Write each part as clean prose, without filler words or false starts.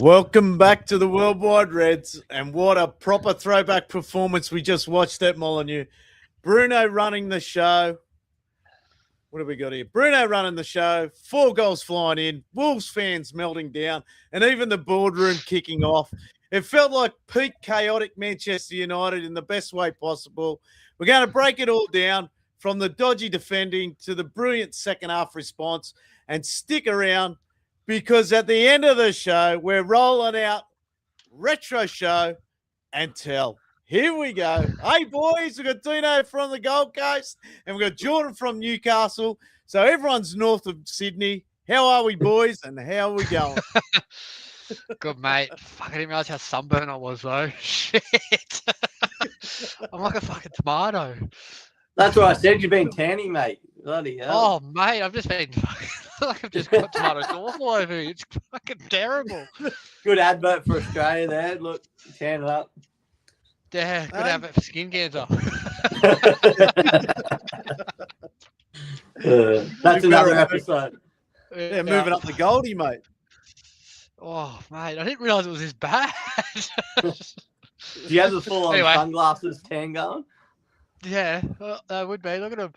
Welcome back to the Worldwide Reds, and what a proper throwback performance we just watched at Molineux. Bruno running the show. What have we got here? Bruno running the show, 4 goals flying in, Wolves fans melting down, and even the boardroom kicking off. It felt like peak chaotic Manchester United in the best way possible. We're going to break it all down from the dodgy defending to the brilliant second half response, and stick around because at the end of the show, we're rolling out retro show and tell. Here we go. Hey, boys, we've got Dino from the Gold Coast and we've got Jordan from Newcastle. So everyone's north of Sydney. How are we, boys, and how are we going? Good, mate. Fuck, I didn't realise how sunburned I was, though. Shit. I'm like a fucking tomato. That's what I said. You've been tanning, mate. Bloody hell. Oh, mate, I've just been like I've just got tomato sauce all over me. It's fucking terrible. Good advert for Australia there. Look, tan it up. Yeah, good advert for skin cancer. That's another episode. Yeah, moving up the Goldie, mate. Oh, mate, I didn't realise it was this bad. Do you have the full-on sunglasses tan going? Yeah, that would be. Look at them.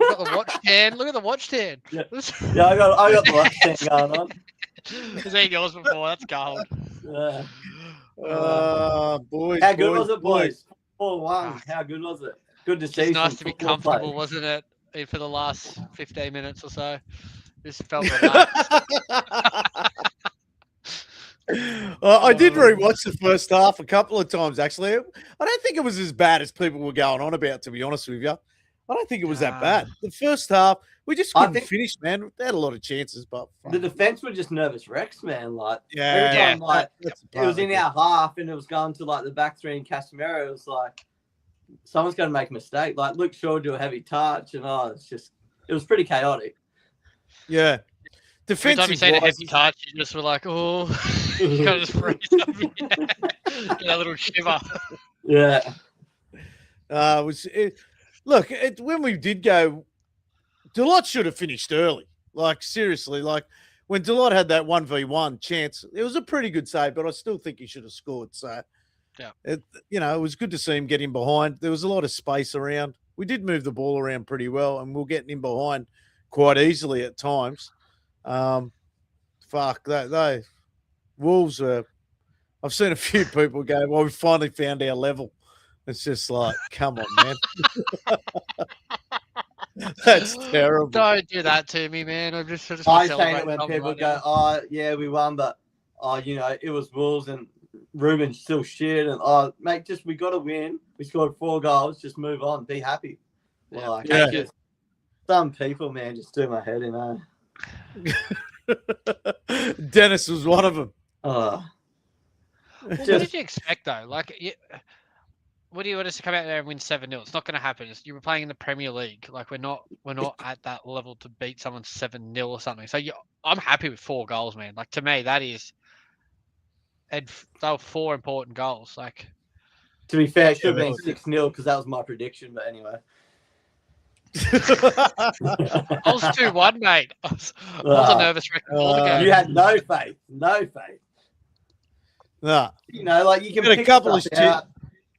I've got the watch tan. Look at the watch tan. Yeah, I got the watch tan going on. I've seen yours before. That's gold. Yeah. Boys. How good was it, boys? 4-1. How good was it? Good to see. It's nice to be comfortable, play. wasn't it? For the last 15 minutes or so. Just felt relaxed. I did rewatch the first half a couple of times, actually. I don't think it was as bad as people were going on about, to be honest with you. I don't think it was that bad. The first half, we just couldn't finish, man. They had a lot of chances, but the defense were just nervous wrecks, man. Like every time, it was in our half and it was going to like the back three and Casemiro. It was like someone's going to make a mistake. Like Luke Shaw do a heavy touch, and it was pretty chaotic. Yeah, defensive. Every time you say a heavy touch, you just were like, oh, you kind of just freeze up. Get a little shiver. Yeah. Look, when we did go, Delot should have finished early. Like, seriously, like when Delot had that 1v1 chance, it was a pretty good save, but I still think he should have scored. So, yeah, it was good to see him get in behind. There was a lot of space around. We did move the ball around pretty well, and we're getting in behind quite easily at times. They Wolves are. I've seen a few people go, well, we finally found our level. It's just like, come on, man. That's terrible. Don't do that to me, man. I just saying it when people go, oh, yeah, we won, but, it was Wolves and Ruben's still shit. And, mate, we got to win. We scored 4 goals. Just move on. Be happy. Yeah. Some people, man, just do my head in, Dennis was one of them. What did you expect, though? Like, what do you want us to come out there and win 7-0? It's not going to happen. You were playing in the Premier League. Like, we're not at that level to beat someone 7-0 or something. So I'm happy with 4 goals, man. Like, to me, that is, and they were 4 important goals. Like, to be fair, it should have been 6-0 because that was my prediction. But anyway, I was 2-1, mate. I was a nervous wreck all the game. You had no faith. Nah. Like you can pick a couple of out.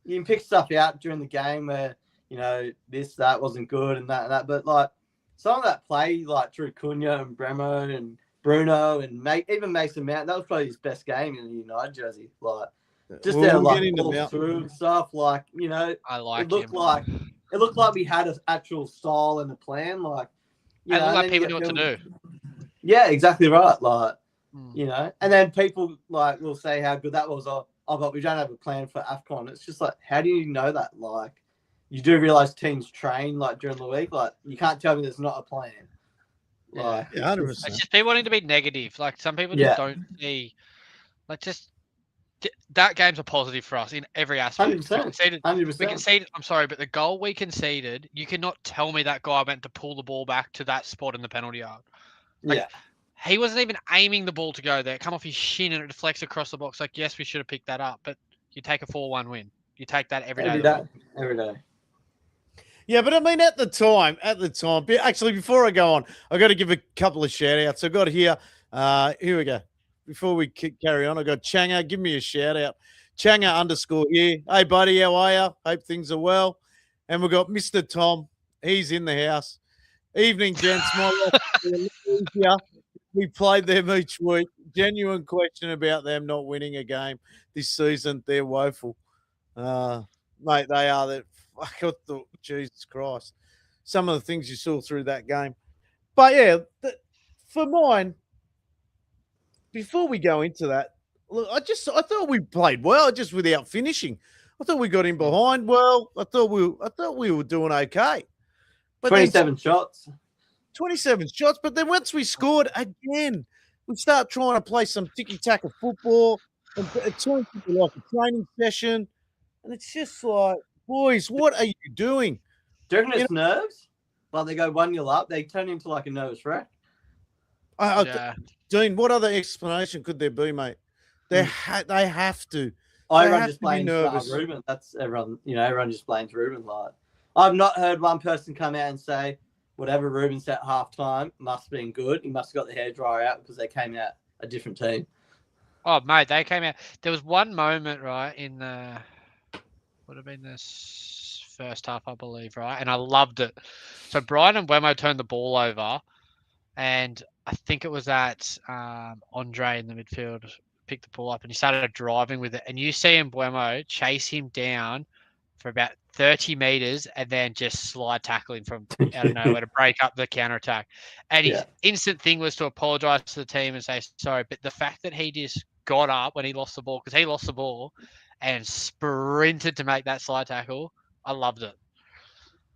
You can pick stuff out during the game where, that wasn't good and that. But, like, some of that play, like, through Cunha and Bremo and Bruno and even Mason Mount, that was probably his best game in the United jersey. Like, just ball through and stuff. Like, I like it looked like we had an actual style and a plan. Like, it looked like people knew what to do. Yeah, exactly right. Like, and then people, like, will say how good that was. But we don't have a plan for AFCON. It's just like, how do you know that? Like, you do realize teams train, like, during the week. Like, you can't tell me there's not a plan. Like, 100%. It's just people wanting to be negative. Like, some people just don't see, like, just that game's a positive for us in every aspect. 100%. We conceded. I'm sorry, but the goal we conceded, you cannot tell me that guy went to pull the ball back to that spot in the penalty yard. Like, he wasn't even aiming the ball to go there. Come off his shin and it deflects across the box. Like, yes, we should have picked that up, but you take a 4-1 win. You take that every day. Every day. Yeah, but I mean, at the time, actually, before I go on, I got to give a couple of shout outs. I got here we go. before we carry on, I got Changa. Give me a shout out. Changa _ here. Hey, buddy, how are you? Hope things are well. And we've got Mr. Tom. He's in the house. Evening, gents. We played them each week. Genuine question about them not winning a game this season. They're woeful. Mate, they are. That. I thought, Jesus Christ. Some of the things you saw through that game. But, yeah, for mine, before we go into that, look, I thought we played well, just without finishing. I thought we got in behind well. I thought we were doing okay. But 27 shots. 27 shots. But then once we scored again, we start trying to play some tiki-taka football. And it turns into like a training session. And it's just like, boys, what are you doing? Do you reckon it's nerves? Like they go 1-0 up, they turn into like a nervous wreck. Dean, what other explanation could there be, mate? They have to. Everyone just blames Ruben. That's everyone. Everyone just blames Ruben. Like, I've not heard one person come out and say whatever Ruben said at halftime must have been good. He must have got the hairdryer out because they came out a different team. Oh, mate, they came out. There was one moment, right, in the would have been this first half, I believe, right, and I loved it. So Brian and Wemo turned the ball over, and I think it was that Andre in the midfield picked the ball up and he started driving with it. And you see Mbeumo chase him down for about 30 meters and then just slide tackle him from out of nowhere to break up the counter-attack. And his instant thing was to apologise to the team and say sorry. But the fact that he just got up when he lost the ball, because he lost the ball, and sprinted to make that slide tackle, I loved it.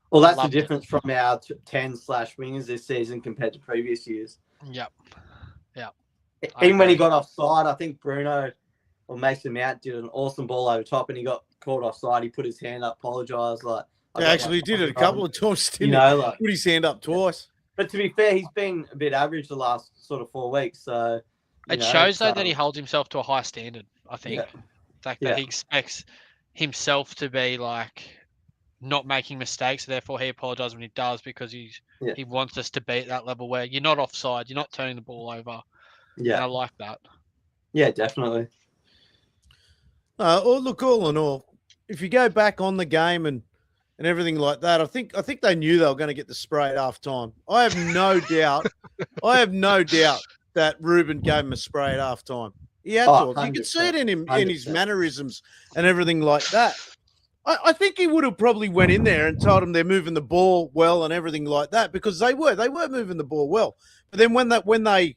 Well, that's the difference from our 10/wingers this season compared to previous years. Yep. Even when he got offside, I think Bruno or Mason Mount did an awesome ball over top and he got caught offside. He put his hand up, apologised. He did it a couple of times, didn't he? Put his hand up twice. But to be fair, he's been a bit average the last sort of 4 weeks. So it shows, though, that he holds himself to a high standard, I think. Yeah. The fact that he expects himself to be like not making mistakes, so therefore he apologises when he does because he wants us to be at that level where you're not offside, you're not turning the ball over. Yeah, and I like that. Yeah, definitely. Look, all in all, if you go back on the game and everything like that, I think they knew they were going to get the spray at half time. I have no doubt. That Ruben gave him a spray at half time. He had to. You could see it in him, 100%. In his mannerisms and everything like that. I think he would have probably went in there and told them they're moving the ball well and everything like that, because they were moving the ball well. But then when they,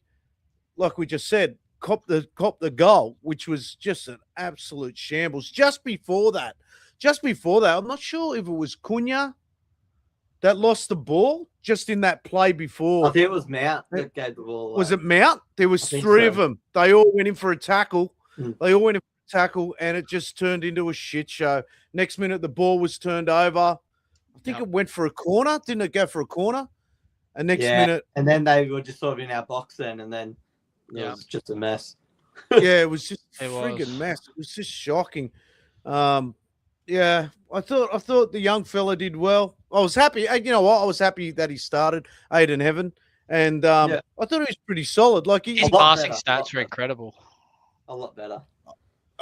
like we just said, copped the goal, which was just an absolute shambles. Just before that, I'm not sure if it was Cunha that lost the ball just in that play before. I think it was Mount that gave the ball away. Was it Mount? There was 3 of them. They all went in for a tackle. And it just turned into a shit show. Next minute, the ball was turned over. I think it went for a corner. Didn't it go for a corner? And next minute. And then they were just sort of in our box then, and then it was just a mess. It was just a friggin' mess. It was just shocking. I thought the young fella did well. I was happy. You know what? I was happy that he started Aiden Heaven. And I thought he was pretty solid. Like his passing stats are incredible. A lot better.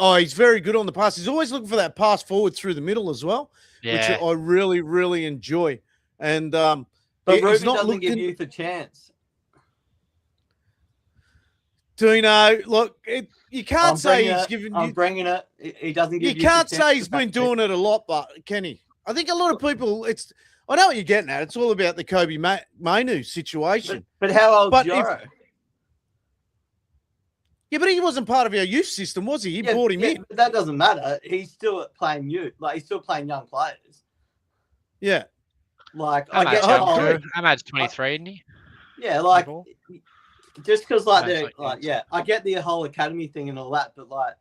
Oh, he's very good on the pass. He's always looking for that pass forward through the middle as well, which I really, really enjoy. And but Ruben doesn't give youth a chance. Dino, look, you can't say he's giving. I'm bringing it. He doesn't give. You can't say he's been doing it a lot, but can he? I think a lot of people. I know what you're getting at. It's all about the Kobe Mainu situation. But how old Joro? Yeah, but he wasn't part of our youth system, was he? He brought him in. But that doesn't matter. He's still playing youth. Like, he's still playing young players. Yeah. Like, Ahmad's 23, isn't he? Yeah, like, just because, I get the whole academy thing and all that, but, like,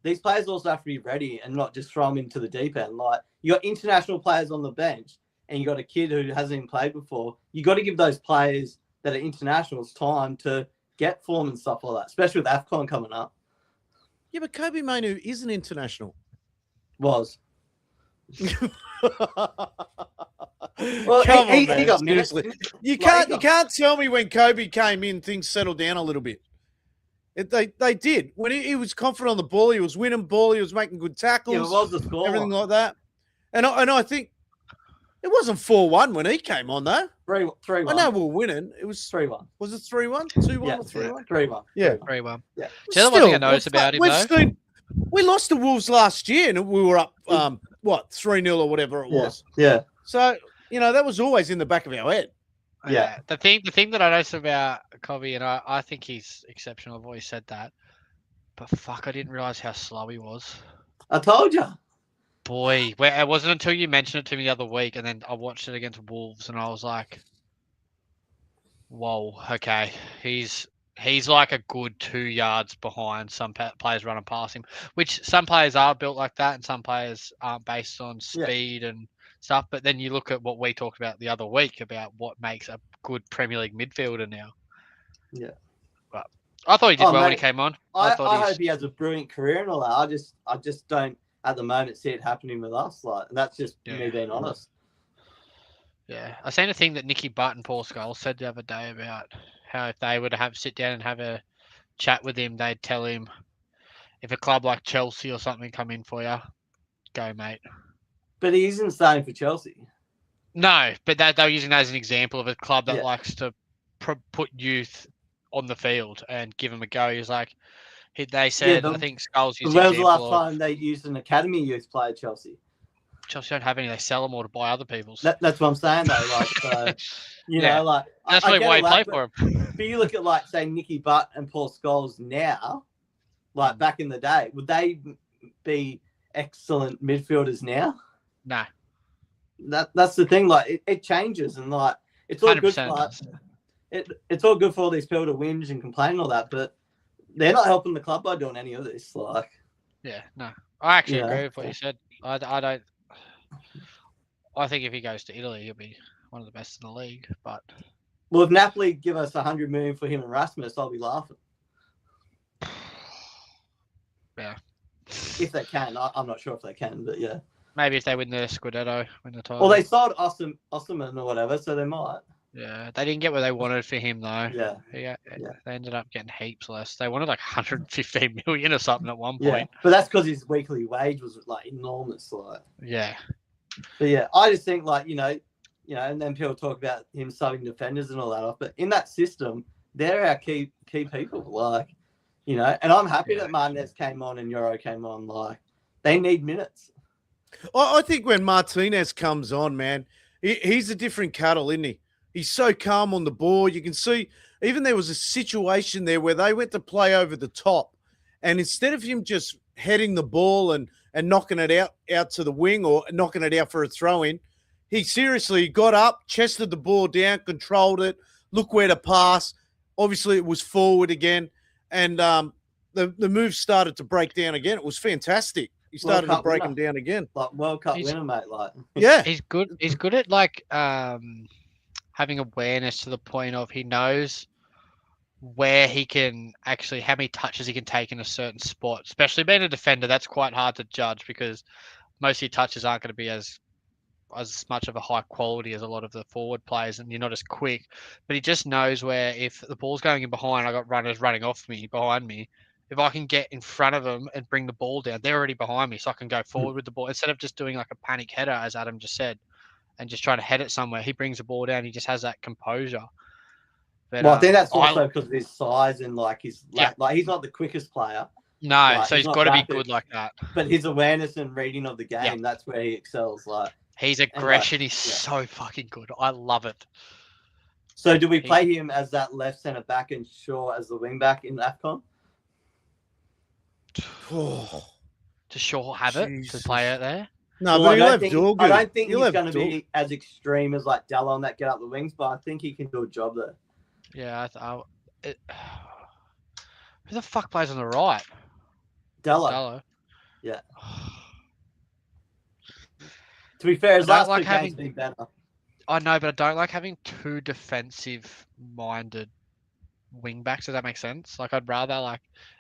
these players also have to be ready and not just throw them into the deep end. Like, you got international players on the bench and you got a kid who hasn't even played before. You got to give those players that are internationals time to get form and stuff like that, especially with AFCON coming up. Yeah, but Kobe Mainu isn't international. Was. Well, he got minutes. You can't tell me when Kobe came in, things settled down a little bit. They did. When he was confident on the ball, he was winning ball, he was making good tackles. Yeah, what was the score? Everything like that. And I think it wasn't 4-1 when he came on, though. 3-1. I know we were winning. It was 3-1. Was it 3-1? 2-1 Yeah, or 3-1? 3-1. Yeah. 3-1. Yeah. The other one thing I noticed about him, though. We lost to Wolves last year, and we were up, 3-0 or whatever it was. Yeah. So, that was always in the back of our head. Yeah. The thing that I noticed about Cobby, and I think he's exceptional. I've always said that. But fuck, I didn't realise how slow he was. I told you. Boy, it wasn't until you mentioned it to me the other week, and then I watched it against Wolves, and I was like, "Whoa, okay, he's like a good 2 yards behind some players running past him." Which some players are built like that, and some players aren't based on speed and stuff. But then you look at what we talked about the other week about what makes a good Premier League midfielder now. Yeah, but I thought he did well when he came on. I hope he has a brilliant career and all that. I just don't. At the moment, see it happening with us, and that's just me being honest. Yeah, I seen a thing that Nicky Butt and Paul Scholes said the other day about how if they were to sit down and have a chat with him, they'd tell him if a club like Chelsea or something come in for you, go, mate. But he isn't starting for Chelsea. No, but they were using that as an example of a club that likes to put youth on the field and give them a go. He was like. They said, I think Scholes used. When was the last time they used an academy youth player, Chelsea? Chelsea don't have any. They sell them all to buy other people's. That's what I'm saying, though. Know, that's why we play for them. But you look at, say, Nicky Butt and Paul Scholes now, back in the day, would they be excellent midfielders now? No. That's the thing. It changes, and it's all good. It's all good for all these people to whinge and complain and all that, but. They're not helping the club by doing any of this. Yeah, no. I actually agree with what you said. I don't. I think if he goes to Italy, he'll be one of the best in the league. But if Napoli give us 100 million for him and Rasmus, I'll be laughing. Yeah. If they can, I'm not sure if they can, but yeah. Maybe if they win the Scudetto, win the title. Well, they sold Osman or whatever, so they might. Yeah, they didn't get what they wanted for him though. Yeah. They ended up getting heaps less. They wanted 115 million or something at one point. But that's because his weekly wage was enormous. Yeah. But yeah, I just think and then people talk about him subbing defenders and all that off. But in that system, they're our key people. And I'm happy that Martinez came on and Euro came on. They need minutes. I think when Martinez comes on, man, he's a different cattle, isn't he? He's so calm on the ball. You can see even there was a situation there where they went to play over the top. And instead of him just heading the ball and knocking it out to the wing or knocking it out for a throw-in, he seriously got up, chested the ball down, controlled it, look where to pass. Obviously, it was forward again. And the move started to break down again. It was fantastic. He started to break them down again. World Cup winner, mate. Yeah. He's good. He's good at having awareness to the point of he knows where he can actually, how many touches he can take in a certain spot. Especially being a defender, that's quite hard to judge because most of your touches aren't going to be as much of a high quality as a lot of the forward players, and you're not as quick. But he just knows where if the ball's going in behind, I got runners running behind me. If I can get in front of them and bring the ball down, they're already behind me, so I can go forward with the ball instead of just doing a panic header, as Adam just said, and just trying to head it somewhere. He brings the ball down. He just has that composure. But, I think that's also because of his size and he's he's not the quickest player. No, so he's got to be good like that. But his awareness and reading of the game, that's where he excels. His aggression is so fucking good. I love it. So do we play him as that left centre back and Shaw as the wing back in AFCON? To Shaw have it to play out there? No, but I don't think he's going to be as extreme as Della on that get up the wings, but I think he can do a job there. Yeah, who the fuck plays on the right? Della. Yeah. To be fair, his last two games been better. I know, but I don't like having two defensive-minded wing backs. Does that make sense? I'd rather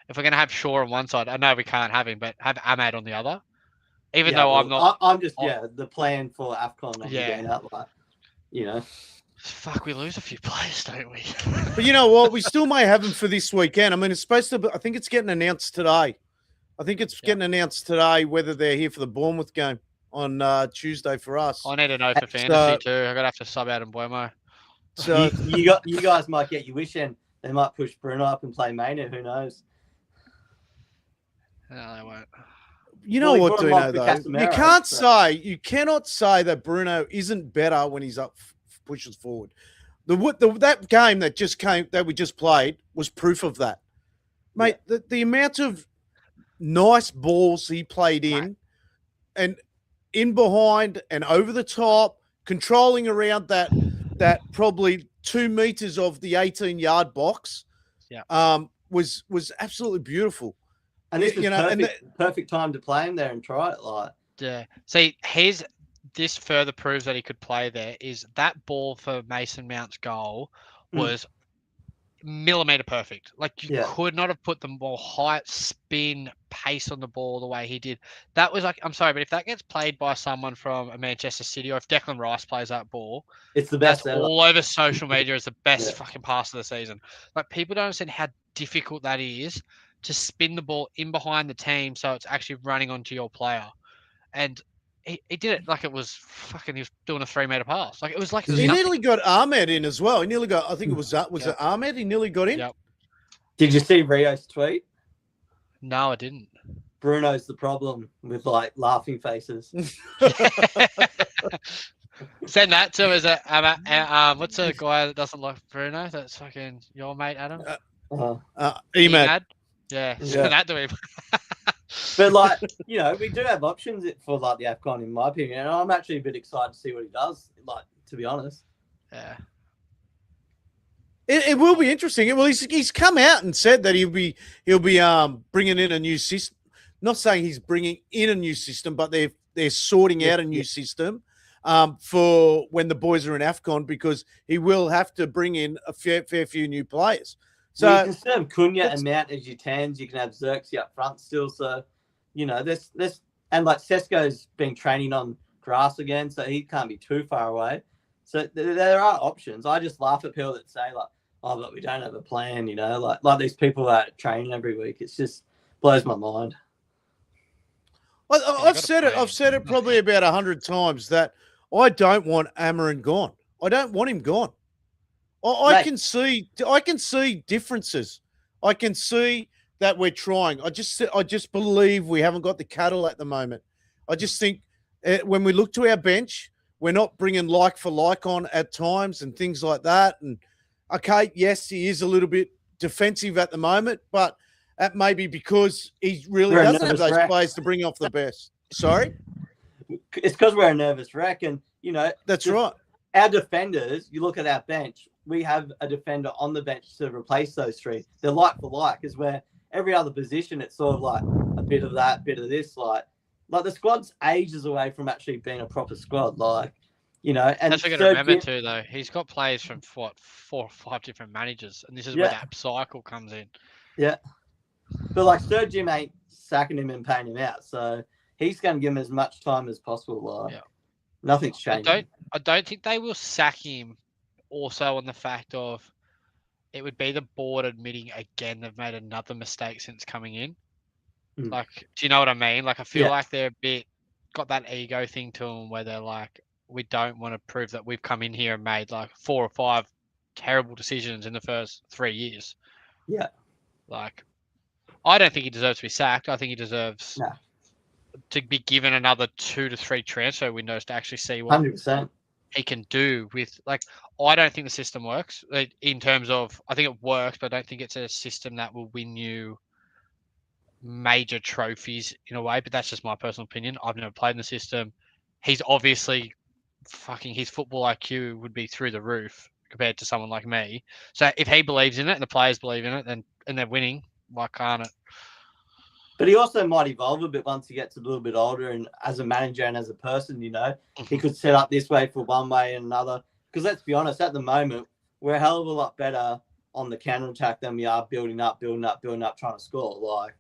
if we're gonna have Shaw on one side, I know we can't have him, but have Ahmad on the other. Even though I'm not, I'm just the plan for AFCON. Fuck, we lose a few players, don't we? But you know what? We still may have them for this weekend. I mean, it's supposed to. I think it's getting announced today. I think it's getting announced today whether they're here for the Bournemouth game on Tuesday for us. I need to know for fantasy too. I'm gonna have to sub out in Buemo. So you guys might get your wish in. They might push Bruno up and play Maynard. Who knows? No, they won't. You know what, Dino, though? Casemiro, you cannot say that Bruno isn't better when he's up, pushes forward. That game that we just played was proof of that, mate. Yeah. The amount of nice balls he played in, and in behind and over the top, controlling around that probably 2 meters of the 18-yard box, was absolutely beautiful. And this was perfect time to play him there and try it. Like, yeah. See, this further proves that he could play there. Is that ball for Mason Mount's goal was millimeter perfect. Like you could not have put the more height, spin, pace on the ball the way he did. That was like, I'm sorry, but if that gets played by someone from a Manchester City, or if Declan Rice plays that ball, it's the best. That's all over social media as the best fucking pass of the season. Like people don't understand how difficult that is to spin the ball in behind the team so it's actually running onto your player. And he did it like it was fucking, he was doing a 3-meter pass. Like it was like he nearly got Ahmed in as well. He nearly got, I think it was it Ahmed? He nearly got in. Yep. Did you see Rio's tweet? No, I didn't. Bruno's the problem with like laughing faces. Send that to as a what's a guy that doesn't like Bruno? That's fucking your mate, Adam. Emad. Yeah, send that to him. But like, you know, we do have options for like the AFCON, in my opinion, and I'm actually a bit excited to see what he does. Like, to be honest. Yeah. It will be interesting. Well, he's come out and said that he'll be bringing in a new system. Not saying he's bringing in a new system, but they're sorting out a new system for when the boys are in AFCON, because he will have to bring in a fair few new players. So you can still have Cunha and Mount as your tens. You can have Xerxes up front still. So, you know, there's and like Sesko's been training on grass again, so he can't be too far away. So there are options. I just laugh at people that say like, "Oh, but we don't have a plan," you know, like these people that train every week. It's just blows my mind. Well, I've said it probably about 100 times that I don't want Amarin gone. I don't want him gone. I can see differences. I can see that we're trying. I just believe we haven't got the cattle at the moment. I just think when we look to our bench, we're not bringing like for like on at times and things like that. And okay, yes, he is a little bit defensive at the moment, but that may be because he really doesn't have those players to bring off the best. Sorry? It's because we're a nervous wreck, and, you know. That's right. Our defenders, you look at our bench, we have a defender on the bench to replace those three. They're like for like, is where every other position, it's sort of like a bit of that, bit of this. Like the squad's ages away from actually being a proper squad. Like, you know. And that's what you got to remember too, though. He's got players from, 4 or 5 different managers, and this is where that cycle comes in. Yeah. But like Sir Jim ain't sacking him and paying him out, so he's going to give him as much time as possible. Like, nothing's changing. I don't think they will sack him. Also, on the fact of it would be the board admitting again they've made another mistake since coming in. Like, do you know what I mean? Like, I feel like they're a bit got that ego thing to them where they're like, we don't want to prove that we've come in here and made like 4 or 5 terrible decisions in the first 3 years. Yeah. Like, I don't think he deserves to be sacked. I think he deserves to be given another 2 to 3 transfer windows to actually see what 100%. He can do with, like, I don't think the system works in terms of, I think it works, but I don't think it's a system that will win you major trophies in a way. But that's just my personal opinion. I've never played in the system. He's obviously his football IQ would be through the roof compared to someone like me. So if he believes in it and the players believe in it, then and they're winning, why can't it? But he also might evolve a bit once he gets a little bit older, and as a manager and as a person, you know, he could set up this way for one way and another. Because let's be honest, at the moment, we're a hell of a lot better on the counter attack than we are building up, trying to score. Like,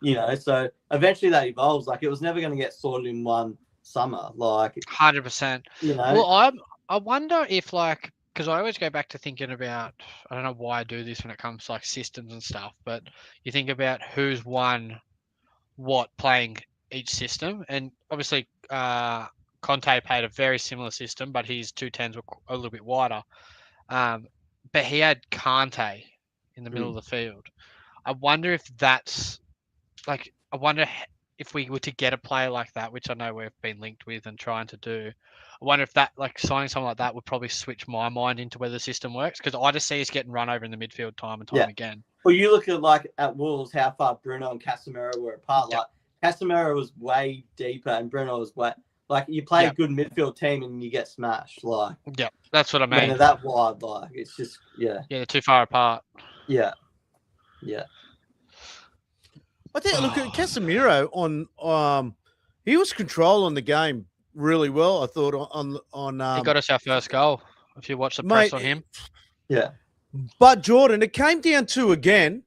you know, so eventually that evolves. Like, it was never going to get sorted in one summer. Like, 100%. You know, well, I wonder if, like, because I always go back to thinking about, I don't know why I do this when it comes to like systems and stuff, but you think about who's won what playing each system, and obviously Conte played a very similar system, but his 210s were a little bit wider. But he had Kante in the middle of the field. I wonder if that's like, I wonder if we were to get a player like that, which I know we've been linked with and trying to do. I wonder if that, like signing someone like that, would probably switch my mind into whether the system works, because I just see us getting run over in the midfield time and time again. Well, you look at Wolves, how far Bruno and Casemiro were apart. Like Casemiro was way deeper, and Bruno was way you play a good midfield team and you get smashed. Like, that's what I mean. They're that wide, like it's just they're too far apart. Yeah. I think look at Casemiro on he was controlling the game really well. I thought on he got us our first goal. If you watch the press on him, But Jordan, it came down to again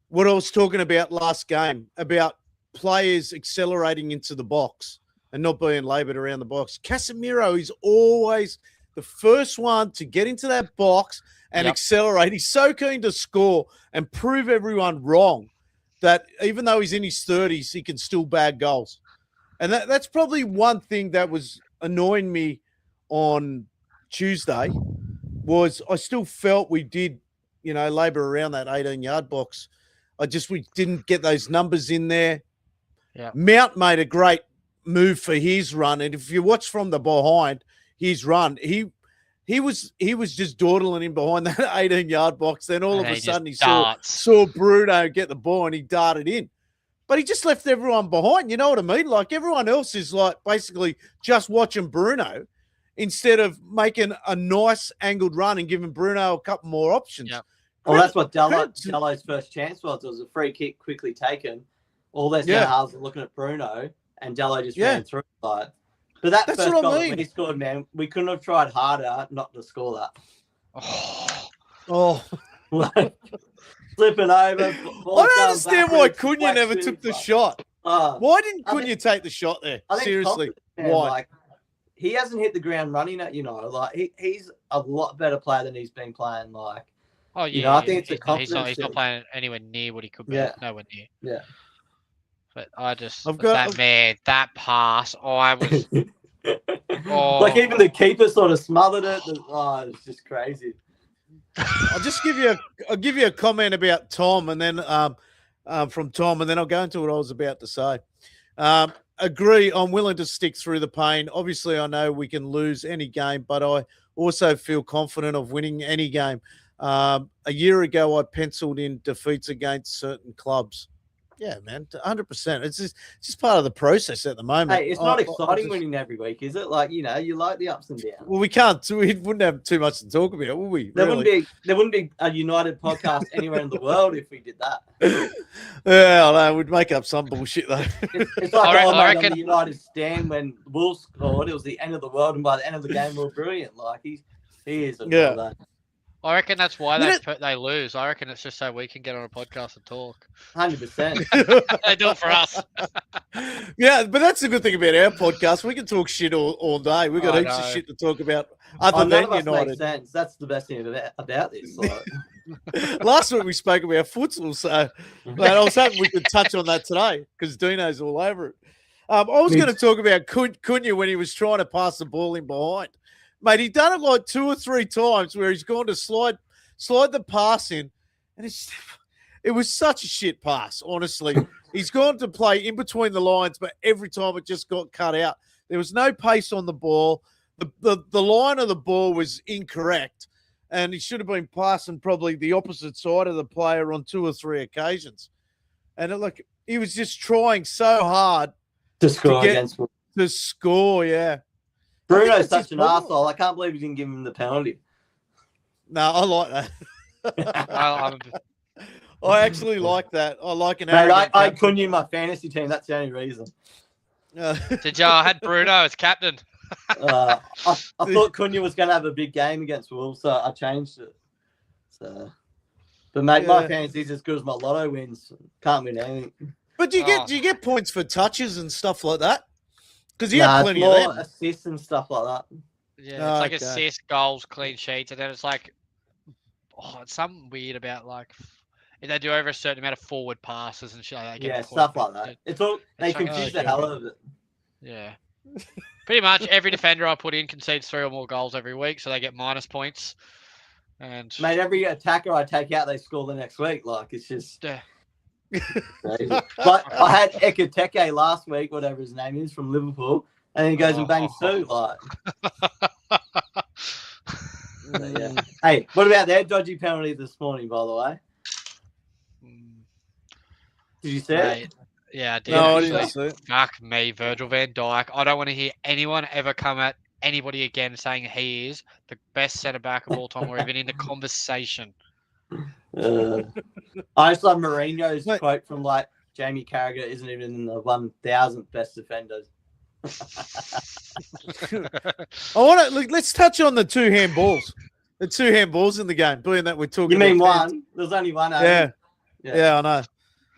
what I was talking about last game about players accelerating into the box and not being laboured around the box. Casemiro is always the first one to get into that box and accelerate. He's so keen to score and prove everyone wrong that even though he's in his 30s, he can still bag goals. And that's probably one thing that was annoying me on Tuesday was I still felt we did, labour around that 18-yard box. We didn't get those numbers in there. Yeah. Mount made a great move for his run, and if you watch from the behind his run, he was just dawdling in behind that 18-yard box. Then all of a sudden he saw Bruno get the ball and he darted in. But he just left everyone behind. You know what I mean? Like everyone else is like basically just watching Bruno instead of making a nice angled run and giving Bruno a couple more options. Yeah. Well, that's what Dello's first chance was. It was a free kick quickly taken. All their centre halves were looking at Bruno, and Dello just ran through. But that's first goal that we scored, man, we couldn't have tried harder not to score that. Flipping over. I don't understand why Cunha never took the shot. Why didn't Cunha take the shot there? Seriously, why? Like, he hasn't hit the ground running at, he's a lot better player than he's been playing. Like, I think it's a confidence. He's not playing anywhere near what he could be. Nowhere near. Yeah. But that pass, I was. Like even the keeper sort of smothered it. It's just crazy. I'll give you a comment about Tom, and then from Tom, and then I'll go into what I was about to say. Agree. I'm willing to stick through the pain. Obviously, I know we can lose any game, but I also feel confident of winning any game. A year ago, I penciled in defeats against certain clubs. Yeah, man, 100%. It's just part of the process at the moment. Hey, it's not exciting winning every week, is it? Like, you like the ups and downs. Well, we wouldn't have too much to talk about, would we? There wouldn't be a United podcast anywhere in the world if we did that. Yeah, I know. We'd make up some bullshit, though. It's like on the United stand when Wolves scored. It was the end of the world, and by the end of the game, we were brilliant. Like, he is a that. I reckon that's why they lose. I reckon it's just so we can get on a podcast and talk. 100%. They do it for us. Yeah, but that's the good thing about our podcast. We can talk shit all day. We've got heaps of shit to talk about other than United. Makes sense. That's the best thing about this. Like. Last week we spoke about futsal, so I was hoping we could touch on that today because Dino's all over it. I was going to talk about Cunha when he was trying to pass the ball in behind. Mate, he'd done it like 2 or 3 times where he's gone to slide the pass in, and it was such a shit pass, honestly. He's gone to play in between the lines, but every time it just got cut out. There was no pace on the ball. The line of the ball was incorrect, and he should have been passing probably the opposite side of the player on 2 or 3 occasions. And he was just trying so hard to score yeah. Bruno's such an arsehole. I can't believe he didn't give him the penalty. No, I like that. I actually like that. I like an arrogant I couldn't use my fantasy team. That's the only reason. Did you? I had Bruno as captain. I thought Cunha was going to have a big game against Wolves, so I changed it. But mate, my fantasy is as good as my lotto wins. Can't win anything. But do you get points for touches and stuff like that? Because you have plenty of them. Assists and stuff like that. Yeah, it's like Okay. assists, goals, clean sheets, and then it's like, it's something weird about like if they do over a certain amount of forward passes and shit like that. Yeah, stuff like that. It's all they It's like, confuse the okay. hell out of it. Yeah. Pretty much every defender I put in concedes 3 or more goals every week, so they get minus points. And Mate, every attacker I take out, they score the next week. Like it's just yeah. crazy. Like I had Ekateke last week, whatever his name is, from Liverpool, and he goes and bangs 2. Like, so, yeah. Hey, what about their dodgy penalty this morning? By the way, did you see it? Mate, yeah, I did. No, I actually. didn't see it. Fuck me, Virgil van Dijk. I don't want to hear anyone ever come at anybody again saying he is the best centre back of all time, or even in the conversation. I just love Mourinho's quote from like Jamie Carragher isn't even in the 1,000th best defenders. I want to let's touch on the 2 handballs. The 2 handballs in the game. Being that we're talking. You mean about one? There's only one. Yeah. I know.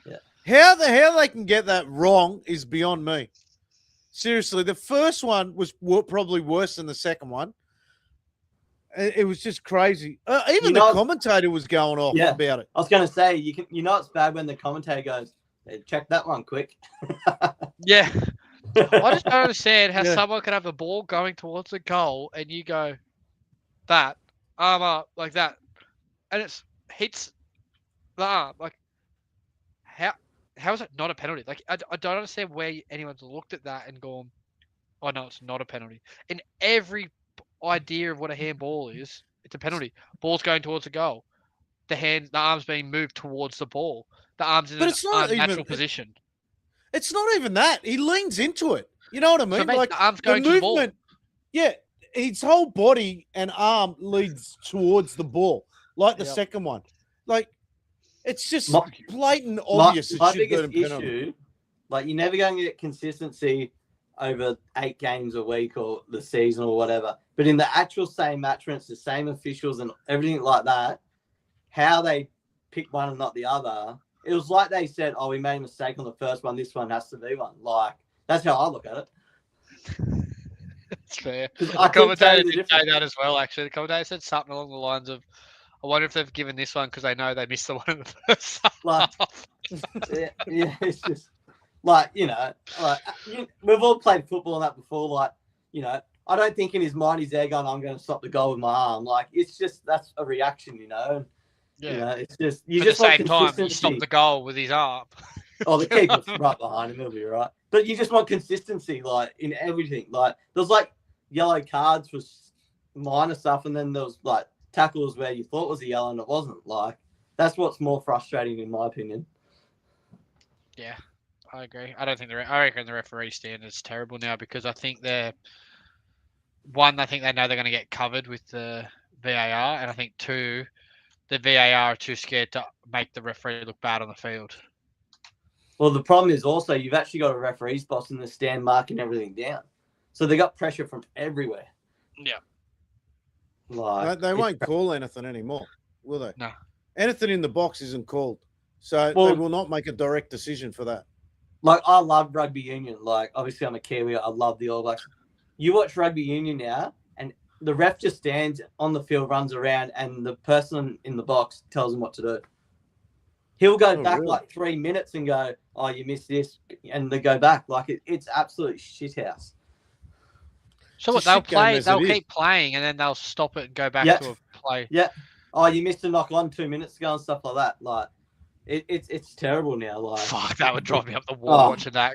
Yeah. How the hell they can get that wrong is beyond me. Seriously, the first one was probably worse than the second one. It was just crazy. Even the commentator was going off about it. I was going to say, you know it's bad when the commentator goes, hey, check that one quick. Yeah. I just don't understand how someone can have the ball going towards the goal and you go, that, arm up, like that, and it hits the arm. Like, how is it not a penalty? Like, I don't understand where anyone's looked at that and gone, oh, no, it's not a penalty. In every idea of what a handball is, it's a penalty. Ball's going towards the goal. The arm's being moved towards the ball. The arm's in an unnatural position. It's not even that. He leans into it. You know what I mean? So like the arm's going to the ball. Yeah, his whole body and arm leads towards the ball, like the second one. Like, it's just blatant obvious. My biggest issue, like, you're never going to get consistency over 8 games a week or the season or whatever. But in the actual same match, when it's the same officials and everything like that, how they pick one and not the other, it was like they said, oh, we made a mistake on the first one. This one has to be one. Like, that's how I look at it. That's fair. The commentator did say that as well, actually. The commentator said something along the lines of, I wonder if they've given this one because they know they missed the one in the first half. Yeah, it's just, like, you know, like, we've all played football and that before. Like, you know, I don't think in his mind he's there going, I'm going to stop the goal with my arm. Like, it's just, that's a reaction, you know. Yeah. You know, it's just, you At just the same time, he stopped the goal with his arm. Oh, the keeper's right behind him. He'll be right. But you just want consistency, like, in everything. Like, there's, like, yellow cards for minor stuff, and then there was, like, tackles where you thought was a yellow and it wasn't. Like, that's what's more frustrating, in my opinion. Yeah, I agree. I don't think I reckon the referee standard's terrible now because I think I think they know they're going to get covered with the VAR, and I think 2, the VAR are too scared to make the referee look bad on the field. Well, the problem is also you've actually got a referee's boss in the stand marking everything down. So they got pressure from everywhere. Yeah. Like, they won't call anything anymore, will they? No. Anything in the box isn't called. So they will not make a direct decision for that. Like, I love rugby union. Like, obviously I'm a Kiwi. I love the All Blacks. You watch rugby union now, and the ref just stands on the field, runs around, and the person in the box tells him what to do. He'll go back like 3 minutes and go, oh, you missed this, and they go back. Like, it's absolute shithouse. So what, they'll keep playing, and then they'll stop it and go back to a play. Yeah. Oh, you missed a knock on 2 minutes ago and stuff like that. Like, it's terrible now. Like, fuck, that would drive me up the wall watching that.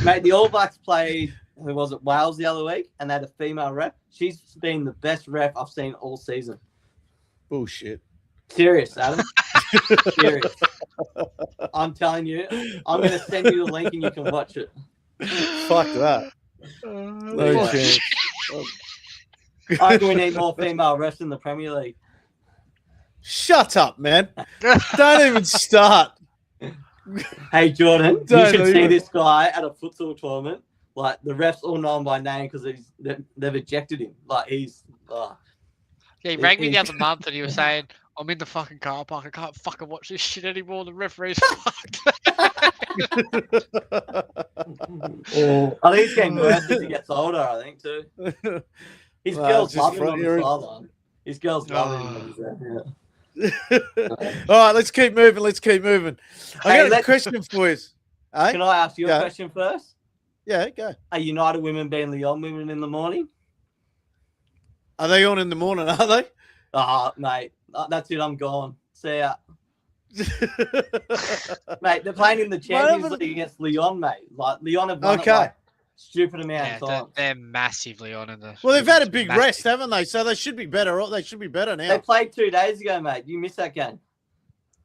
Mate, the All Blacks played, who was it, Wales the other week, and they had a female ref. She's been the best ref I've seen all season. Bullshit. Serious, Adam. Serious. I'm telling you, I'm going to send you the link and you can watch it. Fuck that. No chance. I think we need more female refs in the Premier League. Shut up, man. Don't even start. Hey, Jordan, you should see this guy at a futsal tournament. Like, the refs all know him by name because they've ejected him. Like, he's... Yeah, he rang me the other month and he was saying, I'm in the fucking car park. I can't fucking watch this shit anymore. The referee's fucked. I think it's getting worse as he gets older, I think, too. His Well, girls it's just love him on the funny. sideline. His girls love him when he's there. Yeah. All right, let's keep moving. I Hey, got a question for you. Hey? Can I ask you Yeah. a question first? Yeah, go. Are United women being Lyon women in the morning? Are they on in the morning, are they? Mate, that's it. I'm gone. See ya. Mate, they're playing in the Champions League against Lyon, mate. Like, Lyon have won it, like, stupid amount of times. They're massively on in the. Well, they've had a big rest, haven't they? So they should be better. They should be better now. They played 2 days ago, mate. You missed that game.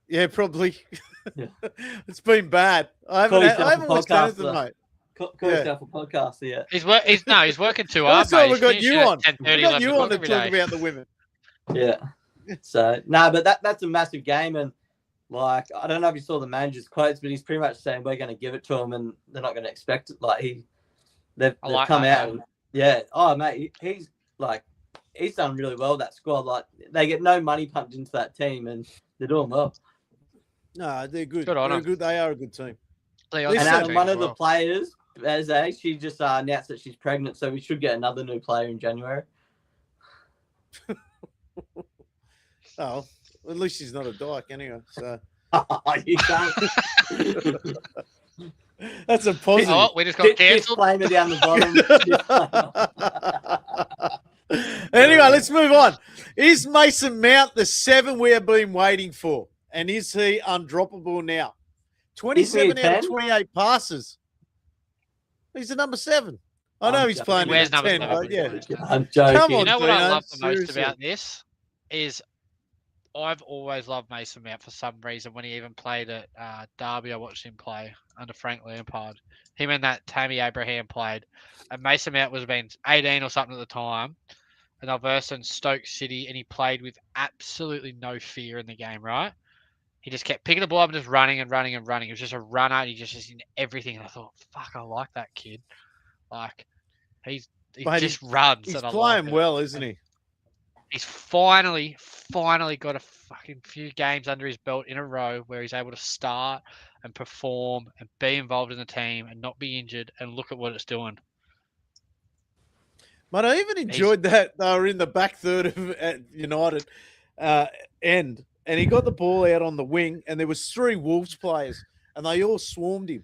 Yeah, probably. Yeah. It's been bad. I haven't watched anything, mate. Call yourself a podcaster, yeah. He's working too hard, That's why mate. we got you on. 10:30, We got you on to every talk day. about the women. Yeah. So, but that's a massive game. And, like, I don't know if you saw the manager's quotes, but he's pretty much saying we're going to give it to him and they're not going to expect it. Like, they've come out. And, yeah. Oh, mate, he's done really well, that squad. Like, they get no money pumped into that team and they're doing well. No, they're good. Good on they're them. good. They are a good team. And out one of the players, she just announced that she's pregnant, so we should get another new player in January. Oh, at least she's not a dyke anyway. So You can't. that's a positive. Oh, we just got cancelled. Disclaimer down the bottom. Anyway, let's move on. Is Mason Mount the 7 we have been waiting for? And is he undroppable now? 27 out of 28 passes. He's the number 7. I know he's playing Where's at number 10, 7? but yeah. I'm joking. Come on, You know what I Dino, love the most seriously. about this is I've always loved Mason Mount for some reason. When he even played at Derby, I watched him play under Frank Lampard. Him and that Tammy Abraham played, and Mason Mount was been 18 or something at the time, and they're versus Stoke City, and he played with absolutely no fear in the game. Right? He just kept picking the ball up and just running and running and running. He was just a runner, and he just in everything. And I thought, fuck, I like that kid. Like he just runs. He's and I playing like it. well, isn't he? He's finally got a fucking few games under his belt in a row where he's able to start and perform and be involved in the team and not be injured, and look at what it's doing. But I even enjoyed that they were in the back third of at United end, and he got the ball out on the wing, and there was 3 Wolves players, and they all swarmed him.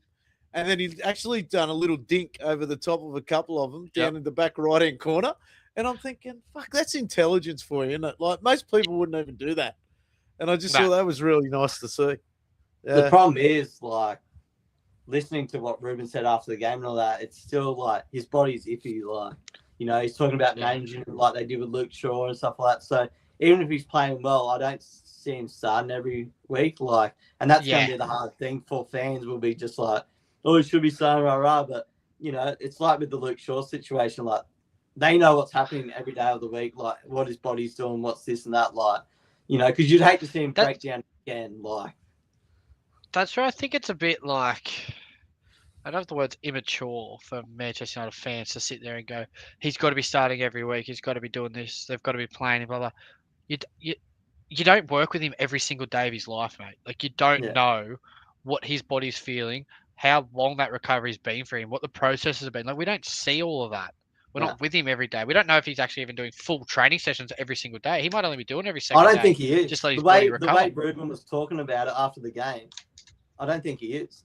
And then he actually done a little dink over the top of a couple of them down in the back right-hand corner. And I'm thinking, fuck, that's intelligence for you, isn't it? Like, most people wouldn't even do that. And I just thought that was really nice to see. Yeah. The problem is, like, listening to what Ruben said after the game and all that, it's still, like, his body's iffy. Like, you know, he's talking about managing it like they did with Luke Shaw and stuff like that. So even if he's playing well, I don't see him starting every week. Like, and that's going to be the hard thing for fans, will be just like, oh, he should be starting, rah-rah. But, you know, it's like with the Luke Shaw situation, like, they know what's happening every day of the week, like what his body's doing, what's this and that, like, you know, because you'd hate to see him break down again, like. That's right. I think it's a bit like, I don't know if the word's immature for Manchester United fans to sit there and go, he's got to be starting every week, he's got to be doing this, they've got to be playing him, blah, blah. You don't work with him every single day of his life, mate. Like, you don't know what his body's feeling, how long that recovery's been for him, what the processes have been. Like, we don't see all of that. We're not with him every day. We don't know if he's actually even doing full training sessions every single day. He might only be doing every second day. I don't think he is. Just let his body recover. The way Ruben was talking about it after the game, I don't think he is.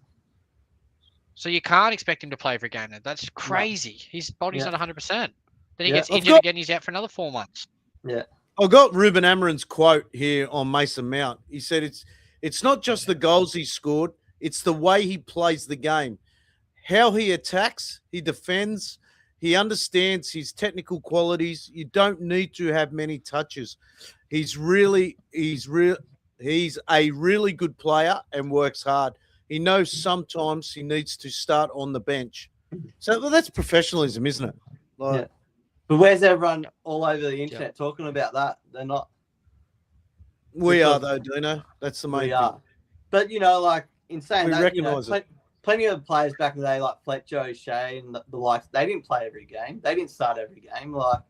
So you can't expect him to play every game then. That's crazy. No. His body's not 100%. Then he gets injured again, he's out for another 4 months. Yeah. I've got Ruben Amorim's quote here on Mason Mount. He said it's not just the goals he scored, it's the way he plays the game. How he attacks, he defends, he understands his technical qualities. You don't need to have many touches. He's a really good player and works hard. He knows sometimes he needs to start on the bench. So that's professionalism, isn't it? Like, But where's everyone all over the internet talking about that? They're not. We are, though, Dino. That's the main thing. But, you know, like, in saying we that, recognise it. Plenty of players back in the day, like Fletcher, O'Shea, and the likes, they didn't play every game. They didn't start every game. Like,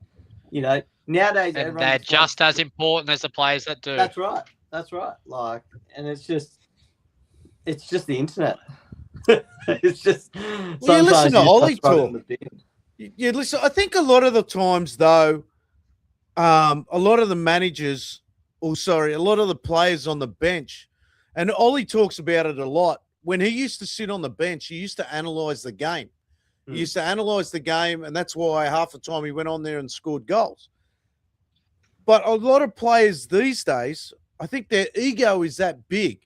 you know, Nowadays, And everyone they're wants- just as important as the players that do. That's right. Like, and it's just the internet. It's just. Well, you sometimes listen to just Ollie throw it in talk. the bin. You listen. I think a lot of the times, though, a lot of the managers, a lot of the players on the bench, and Ollie talks about it a lot. When he used to sit on the bench, he used to analyze the game. He used to analyze the game, and that's why half the time he went on there and scored goals. But a lot of players these days, I think their ego is that big.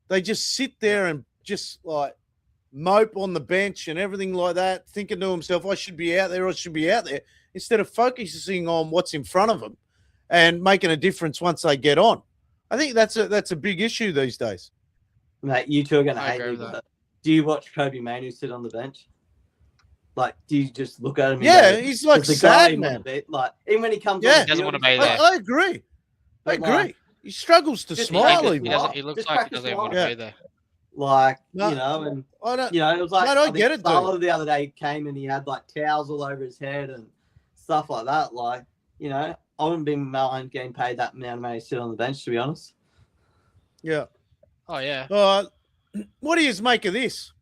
They just sit there and just like mope on the bench and everything like that, thinking to himself, I should be out there, instead of focusing on what's in front of them and making a difference once they get on. I think that's a big issue these days. Mate, you two are going to I hate agree me, with but do you watch Kobe Manu sit on the bench? Like, do you just look at him? And Yeah, go, he's like "Does the guy sad, wanna man. be-" Like, even when he comes Yeah. on the He doesn't field, wanna he's be like, there. I agree. I But, like, agree. He struggles to just smile make it- even. doesn't- He looks Just like crack he a doesn't want smile. to be there. like No. you know, and I don't. it was like Mate, I think get it, dude. Salah the other day came and he had like towels all over his head and stuff like that. Like, I wouldn't be mind getting paid that amount of money to sit on the bench, to be honest. Yeah. Oh yeah. What do you make of this?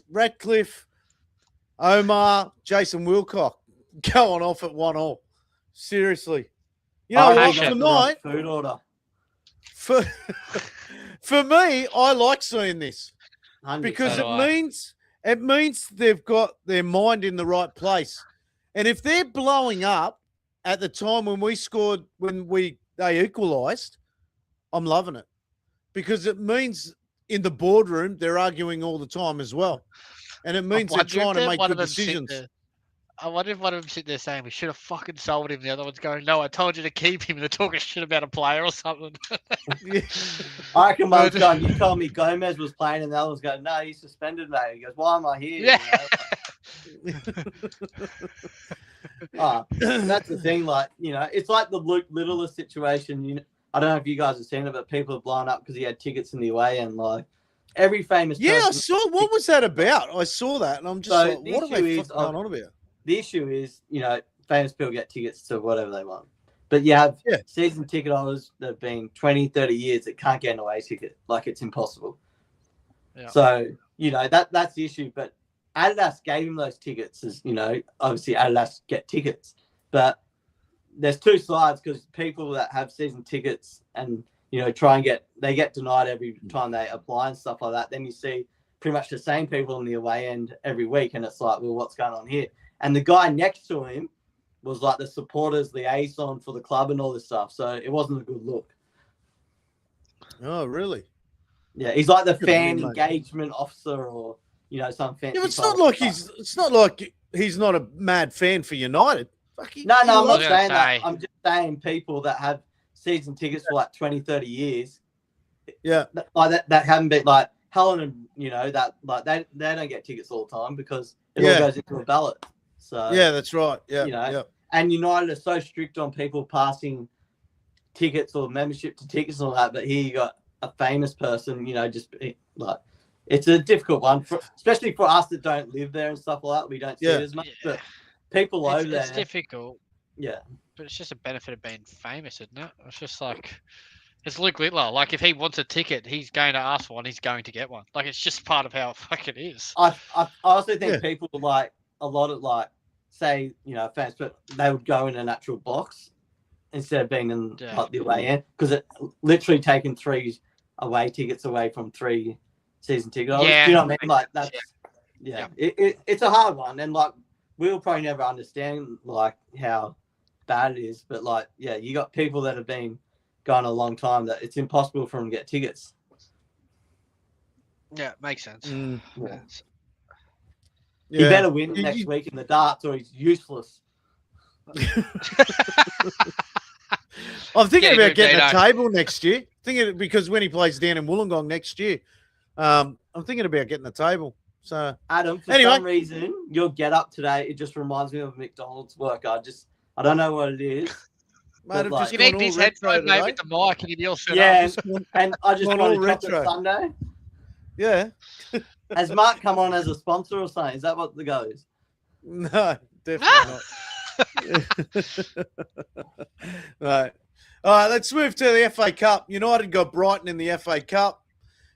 Ratcliffe, Omar, Jason Wilcock going off at 1-1. Seriously. You know I what? reckon that's Tonight, the wrong food order. for me, I like seeing this 100%. because So it do I. means they've got their mind in the right place. And if they're blowing up at the time when they equalised, I'm loving it because it means in the boardroom they're arguing all the time as well, and it means they're trying to make good decisions. I wonder if one of them sit there saying we should have fucking sold him. The other one's going, no, I told you to keep him. And they're talking shit about a player or something. Yeah. I reckon one's going, you told me Gomez was playing, and the other one's going, no, he's suspended, mate. He goes, why am I here? Yeah. That's the thing. Like, it's like the Luke Littler situation. I don't know if you guys have seen it, but people have blown up because he had tickets in the away end. Like, every famous Yeah, I person- saw. What was that about? I saw that, and I'm just So like, the what are they issue is, fucking going on about? The issue is, famous people get tickets to whatever they want. But you have season ticket holders that have been 20, 30 years that can't get an away ticket. Like, it's impossible. Yeah. So, that's the issue. But Adidas gave him those tickets as, obviously Adidas get tickets. But there's two sides because people that have season tickets and, they get denied every time they apply and stuff like that. Then you see pretty much the same people in the away end every week. And it's like, well, what's going on here? And the guy next to him was like the supporters liaison for the club and all this stuff. So it wasn't a good look. Oh, really? Yeah, he's like the Good fan man, mate. engagement officer or, some fancy. Yeah, but it's title. not like he's not a mad fan for United. No, I'm not I was gonna saying that. say. I'm just saying people that have season tickets for like 20, 30 years. Yeah. Like that haven't been like Helen and, that like they don't get tickets all the time because it all goes into a ballot. So Yeah, that's right. Yeah, yeah. And United are so strict on people passing tickets or membership to tickets and all that, but here you got a famous person, just like it's a difficult one, especially for us that don't live there and stuff like that. We don't see it as much, but people over there. It's difficult. Yeah. But it's just a benefit of being famous, isn't it? It's just like, it's Luke Littler. Like, if he wants a ticket, he's going to ask for one. He's going to get one. Like, it's just part of how fucking it is. I also think people like a lot of like, say, fans, but they would go in an actual box instead of being in like the away end because it literally taken 3 away tickets away from 3 season ticket holders. Yeah. Do you know what I mean? Like that's it's a hard one, and like we'll probably never understand like how bad it is, but like you got people that have been going a long time that it's impossible for them to get tickets. Yeah, makes sense. Yeah. Yeah. He better win next week in the darts or he's useless. I'm thinking about getting a Dino. table next year. Because when he plays down in Wollongong next year, I'm thinking about getting a table. So Adam, for Anyway. some reason, your get up today, it just reminds me of McDonald's work. I don't know what it is. mate, I've like- just You gone need all this retro headphone, mate, today. with the mic, and you'll shut Yeah, up. and I just Gone want all a chocolate retro. sundae. Yeah. Has Mark come on as a sponsor or something? Is that what the go is? No, definitely not. Right. All right, let's move to the FA Cup. United got Brighton in the FA Cup.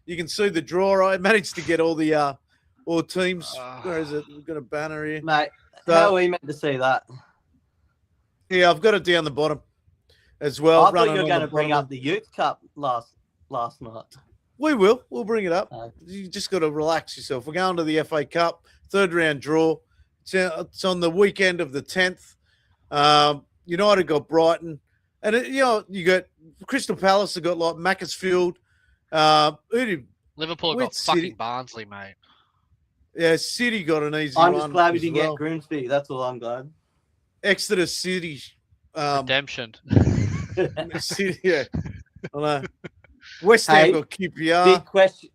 You can see the draw. I managed to get all teams. Where is it? We've got a banner here. Mate, how are we meant to see that? Yeah, I've got it down the bottom as well. I thought you were going to bring up the Youth Cup last night. We will. We'll bring it up. Oh. You just got to relax yourself. We're going to the FA Cup, third round draw. It's on the weekend of the 10th. United got Brighton. And, you got Crystal Palace have got like Macclesfield. Liverpool got fucking Barnsley, mate. Yeah, City got an easy I'm one. just glad we didn't get Grimsby. That's all I'm glad. Exeter City. Redemption. City, yeah. I know. West Ham got QPR.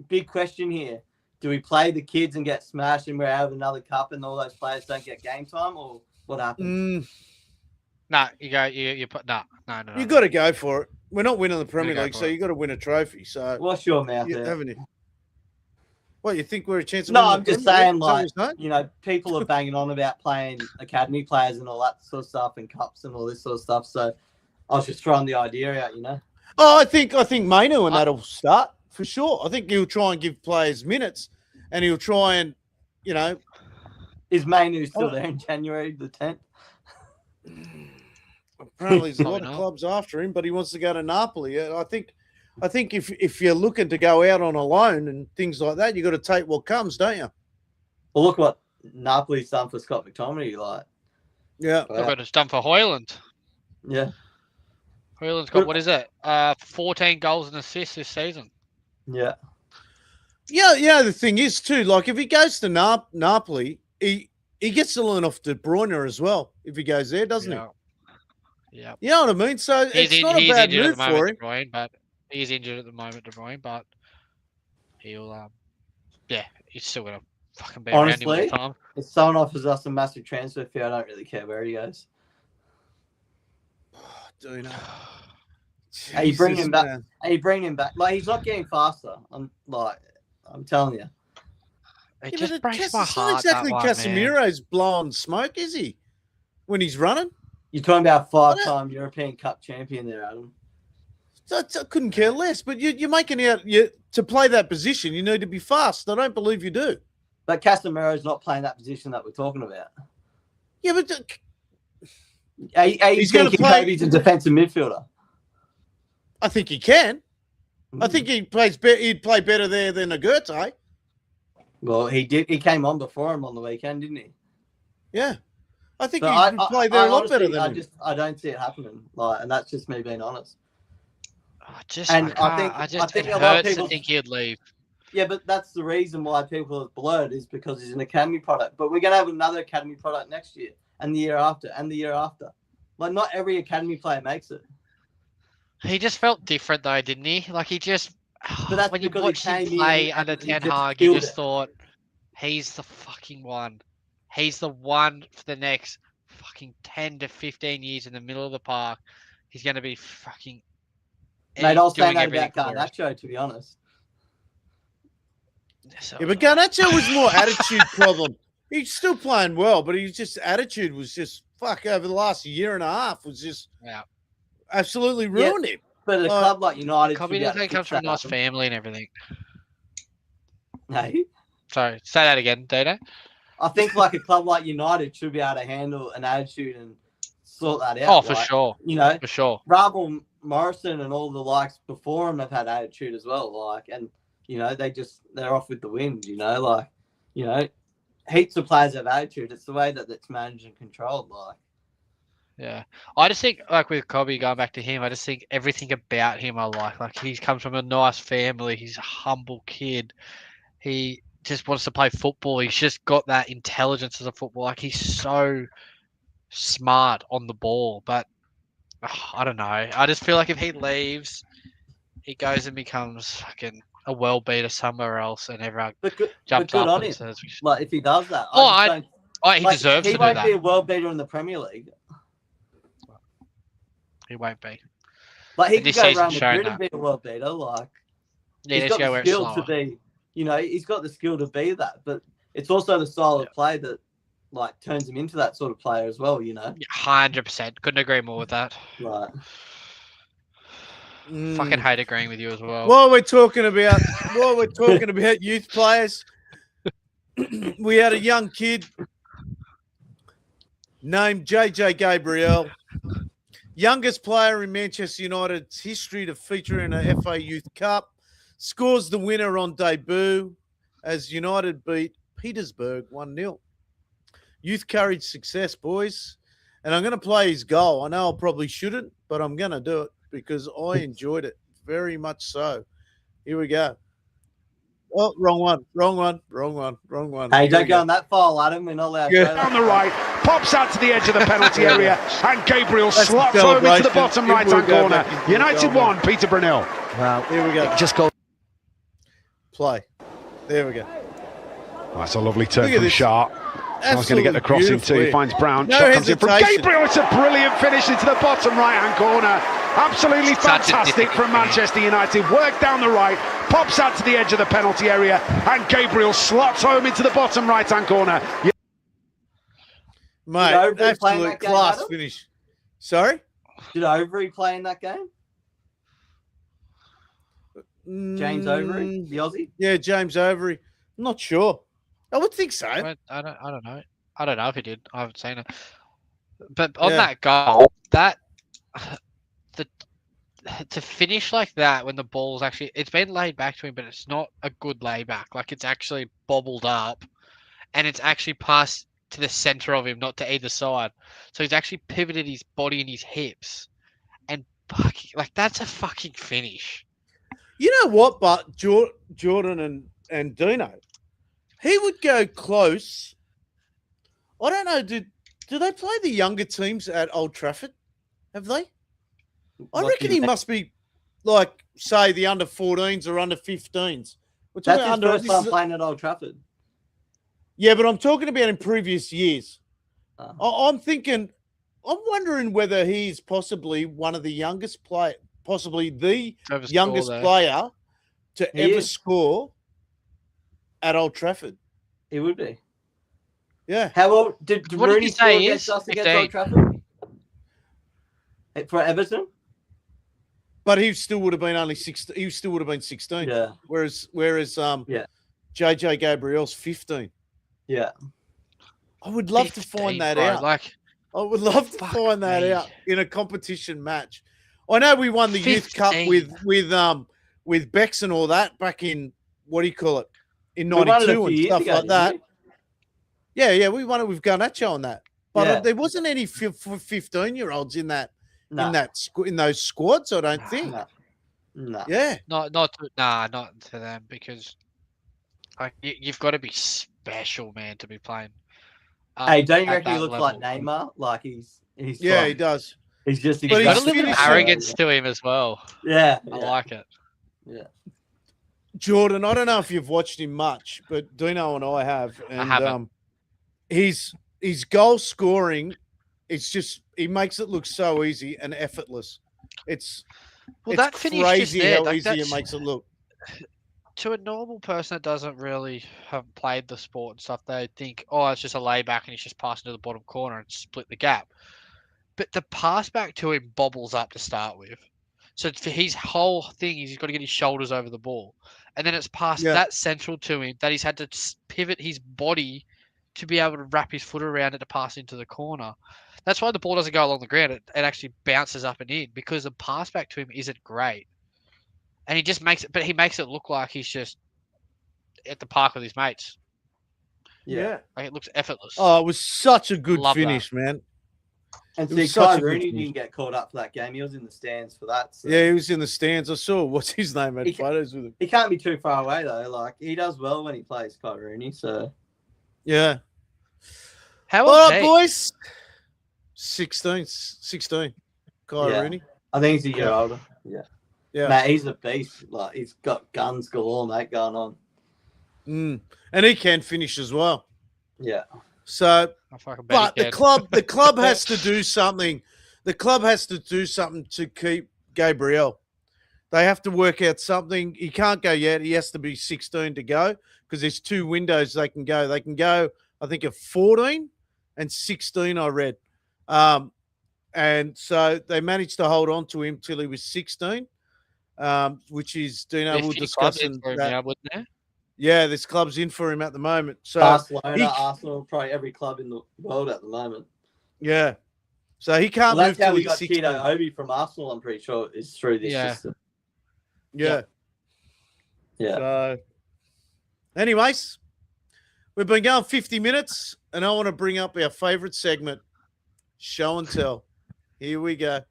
Big question here. Do we play the kids and get smashed and we're out of another cup and all those players don't get game time, or what happens? No, you put no. You got to go for it. We're not winning the Premier League, so you got to win a trophy. So what's your mouth there? Haven't you? What, you think we're a chance of No, winning I'm the just Premier saying, League? people are banging on about playing academy players and all that sort of stuff and cups and all this sort of stuff. So I was just throwing the idea out, Oh, I think Manu and that'll start for sure. I think he'll try and give players minutes, and he'll try and, Is Manu still there in January the 10th? Apparently, there's a lot of clubs after him, but he wants to go to Napoli. I think if you're looking to go out on a loan and things like that, you got to take what comes, don't you? Well, look what Napoli's done for Scott McTominay, like. Yeah. Look what it's done for Hoyland. Yeah. Hoyland's got, what is it? 14 goals and assists this season. Yeah. Yeah, the thing is, too, like, if he goes to Napoli, he gets to learn off De Bruyne as well, if he goes there, doesn't he? Yeah. You know what I mean? So it's not a bad move for him. He's injured at the moment, De Bruyne, but he'll, he's still going to fucking be around him all the time. If someone offers us a massive transfer fee, I don't really care where he goes. Do you know? Are you bringing him back? Are you bringing him back? Like, he's not getting faster. I'm telling you. It just breaks my heart. It's not exactly that Casemiro's blowing smoke, is he? When he's running? You're talking about 5-time European Cup champion there, Adam. I couldn't care less, but you're making out to play that position, you need to be fast. I don't believe you do. But Casemiro's not playing that position that we're talking about. Yeah, but he's going to play. He's a defensive midfielder. I think he can. I think he'd play better there than Agurte. Well, he did. He came on before him on the weekend, didn't he? Yeah. I think he'd play there a lot better than him. I don't see it happening. And that's just me being honest. I think it hurts to think he'd leave. Yeah, but that's the reason why people are blurred, is because he's an academy product. But we're going to have another academy product next year, and the year after, and the year after. Like, not every academy player makes it. He just felt different, though, didn't he? Like, he just... But that's when you because watched him play under Ten Hag, you just thought, he's the fucking one. He's the one for the next fucking 10 to 15 years in the middle of the park. He's going to be fucking... Mate, I was saying that about Garnacho, to be honest. Yeah, but Garnacho was more attitude problem. He's still playing well, but attitude was just over the last year and a half was just absolutely ruined him. But a club like United, he comes from a nice family and everything. Hey, sorry, say that again, Dino. I think like a club like United should be able to handle an attitude and sort that out. Oh, for sure. For sure. Ravel Morrison and all the likes before him have had attitude as well. And they're off with the wind. Heaps of players have attitude. It's the way that it's managed and controlled. Yeah, I just think with Cobby, going back to him, I just think everything about him I like. Like, he comes from a nice family. He's a humble kid. He just wants to play football. He's just got that intelligence as a footballer. Like, he's so smart on the ball. But I don't know. I just feel like if he leaves, he goes and becomes fucking a world beater somewhere else, and everyone jumps up on and him. says, like, if he does that, he deserves to do that. He won't be a world beater in the Premier League. He won't be. Like, he can go around Madrid and be a world beater. He's got the skill to be. He's got the skill to be that. But it's also the style of play that like turns him into that sort of player as well. 100%. Couldn't agree more with that. Like, Fucking hate agreeing with you as well. While we're talking about youth players, we had a young kid named JJ Gabriel, youngest player in Manchester United's history to feature in a FA Youth Cup, scores the winner on debut as United beat Petersburg 1-0. Youth courage success, boys. And I'm going to play his goal. I know I probably shouldn't, but I'm going to do it because I enjoyed it very much so. Here we go. Oh, wrong one. Hey, don't go on that file, Adam. We're not allowed to go Down the right, pops out to the edge of the penalty area, and Gabriel slots home into the bottom right-hand corner. United 1, Peterborough 0. Wow. Here we go. Just go. Play. There we go. Oh, that's a lovely turn from Sharp. I was going to get the cross in too. He finds Brown. No Shot comes in from hesitation. Gabriel. It's a brilliant finish into the bottom right-hand corner. Absolutely fantastic from Manchester United. Work down the right, pops out to the edge of the penalty area, and Gabriel slots home into the bottom right-hand corner. Mate, absolute class finish. Sorry? Did Overy play in that game? James Overy, the Aussie? Yeah, James Overy. I'm not sure. I would think so. I don't know. I don't know if he did. I haven't seen it. But on that goal, to finish like that when the ball's actually, it's been laid back to him, but it's not a good layback. Like it's actually bobbled up, and it's actually passed to the center of him, not to either side. So he's actually pivoted his body and his hips, and like that's a fucking finish. You know what? But Jordan and Dino, he would go close. I don't know. Do they play the younger teams at Old Trafford? Have they? I reckon he must be like, say, the under 14s or under 15s. That's his first time playing at Old Trafford. Yeah, but I'm talking about in previous years. I'm wondering whether he's possibly one of the youngest player, possibly the youngest player to ever score at Old Trafford. He would be. Yeah. How old did Rooney score against us against Old Trafford? For Everton? But he still would have been only 16. He still would have been 16. Yeah. Whereas JJ Gabriel's 15. Yeah. I would love to find that out. I would love to find that out in a competition match. I know we won the Youth Cup with Bex and all that back in, what do you call it, in 92 and stuff like that. Yeah, we won it with Garnacho on that. But there wasn't any 15-year-olds in that. No. In those squads, I don't think. No. Yeah. Not to them, because like you've got to be special, man, to be playing. Hey, don't you reckon he looks like Neymar? Like he's yeah, he does. He's just got a little bit of arrogance to him as well. Yeah. I like it. Yeah. Jordan, I don't know if you've watched him much, but Dino and I have. And, I haven't. His goal scoring, it's just, he makes it look so easy and effortless. It's that finish crazy just there, how easy it makes it look. To a normal person that doesn't really have played the sport and stuff, they think, oh, it's just a layback and he's just passing to the bottom corner and split the gap. But the pass back to him bobbles up to start with. So for his whole thing, he's got to get his shoulders over the ball. And then it's passed that central to him that he's had to pivot his body to be able to wrap his foot around it to pass into the corner. That's why the ball doesn't go along the ground. It actually bounces up and in, because the pass back to him isn't great. And he just makes it, but he makes it look like he's just at the park with his mates. Yeah. Like it looks effortless. Oh, it was such a good finish, man. And see, Kai Rooney didn't get caught up for that game. He was in the stands for that. So. Yeah, he was in the stands. I saw, what's his name, had photos with him. He can't be too far away, though. Like, he does well when he plays, Kai Rooney, so. Yeah. How old is he? Boys? 16. Kai Rooney. I think he's a year older. Yeah. Yeah. Mate, he's a beast. Like, he's got guns galore, mate, going on. And he can finish as well. Yeah. So, but the club has to do something. The club has to do something to keep Gabriel. They have to work out something. He can't go yet. He has to be 16 to go, because there's 2 windows they can go. They can go, I think, at 14, and 16, I read. And so they managed to hold on to him till he was 16, which is, Dino, There's we'll 50 discuss clubs in for him now, wouldn't there? Yeah, there's clubs in for him at the moment. So Barcelona, Arsenal, probably every club in the world at the moment. Yeah. So he can't Well, move that's how till we he's got 16. Tito Obi from Arsenal, I'm pretty sure, is through this system. Yeah. Yeah. So, anyways, we've been going 50 minutes, and I want to bring up our favourite segment, Show and Tell. Here we go.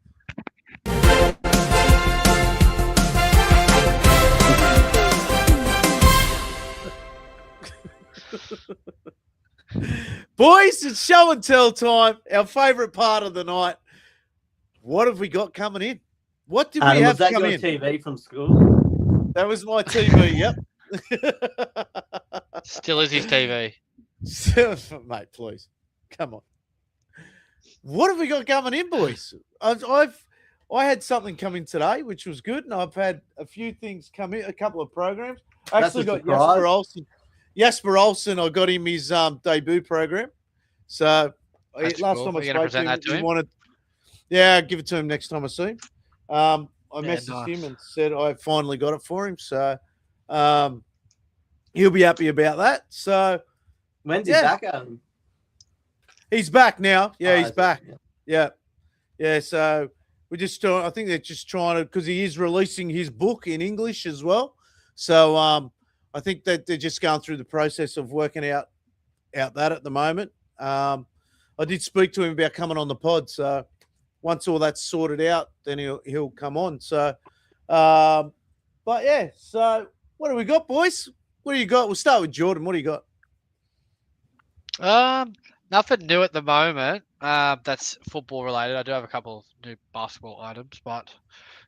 Boys, it's Show and Tell time, our favourite part of the night. What have we got coming in? What did we have was that come your in? TV from school? That was my TV, yep. Still is his TV. Mate, please. Come on. What have we got coming in, boys? I had something come in today, which was good, and I've had a few things come in, a couple of programs. I actually got Jasper Olsen. Jasper Olsen, I got him his debut program. So That's last cool. time I Are you spoke gonna to him, present that to he him? wanted. Yeah, I'll give it to him next time I see him. I messaged nice. him and said I finally got it for him. So he'll be happy about that. So when's he back at him? He's back now. Yeah, he's back. Yeah. Yeah. So we're just trying. I think they're just trying to, because he is releasing his book in English as well. So I think that they're just going through the process of working out that at the moment. I did speak to him about coming on the pod. So once all that's sorted out, then he'll come on. So, but yeah. So what do we got, boys? What do you got? We'll start with Jordan. What do you got? Nothing new at the moment. That's football related. I do have a couple of new basketball items, but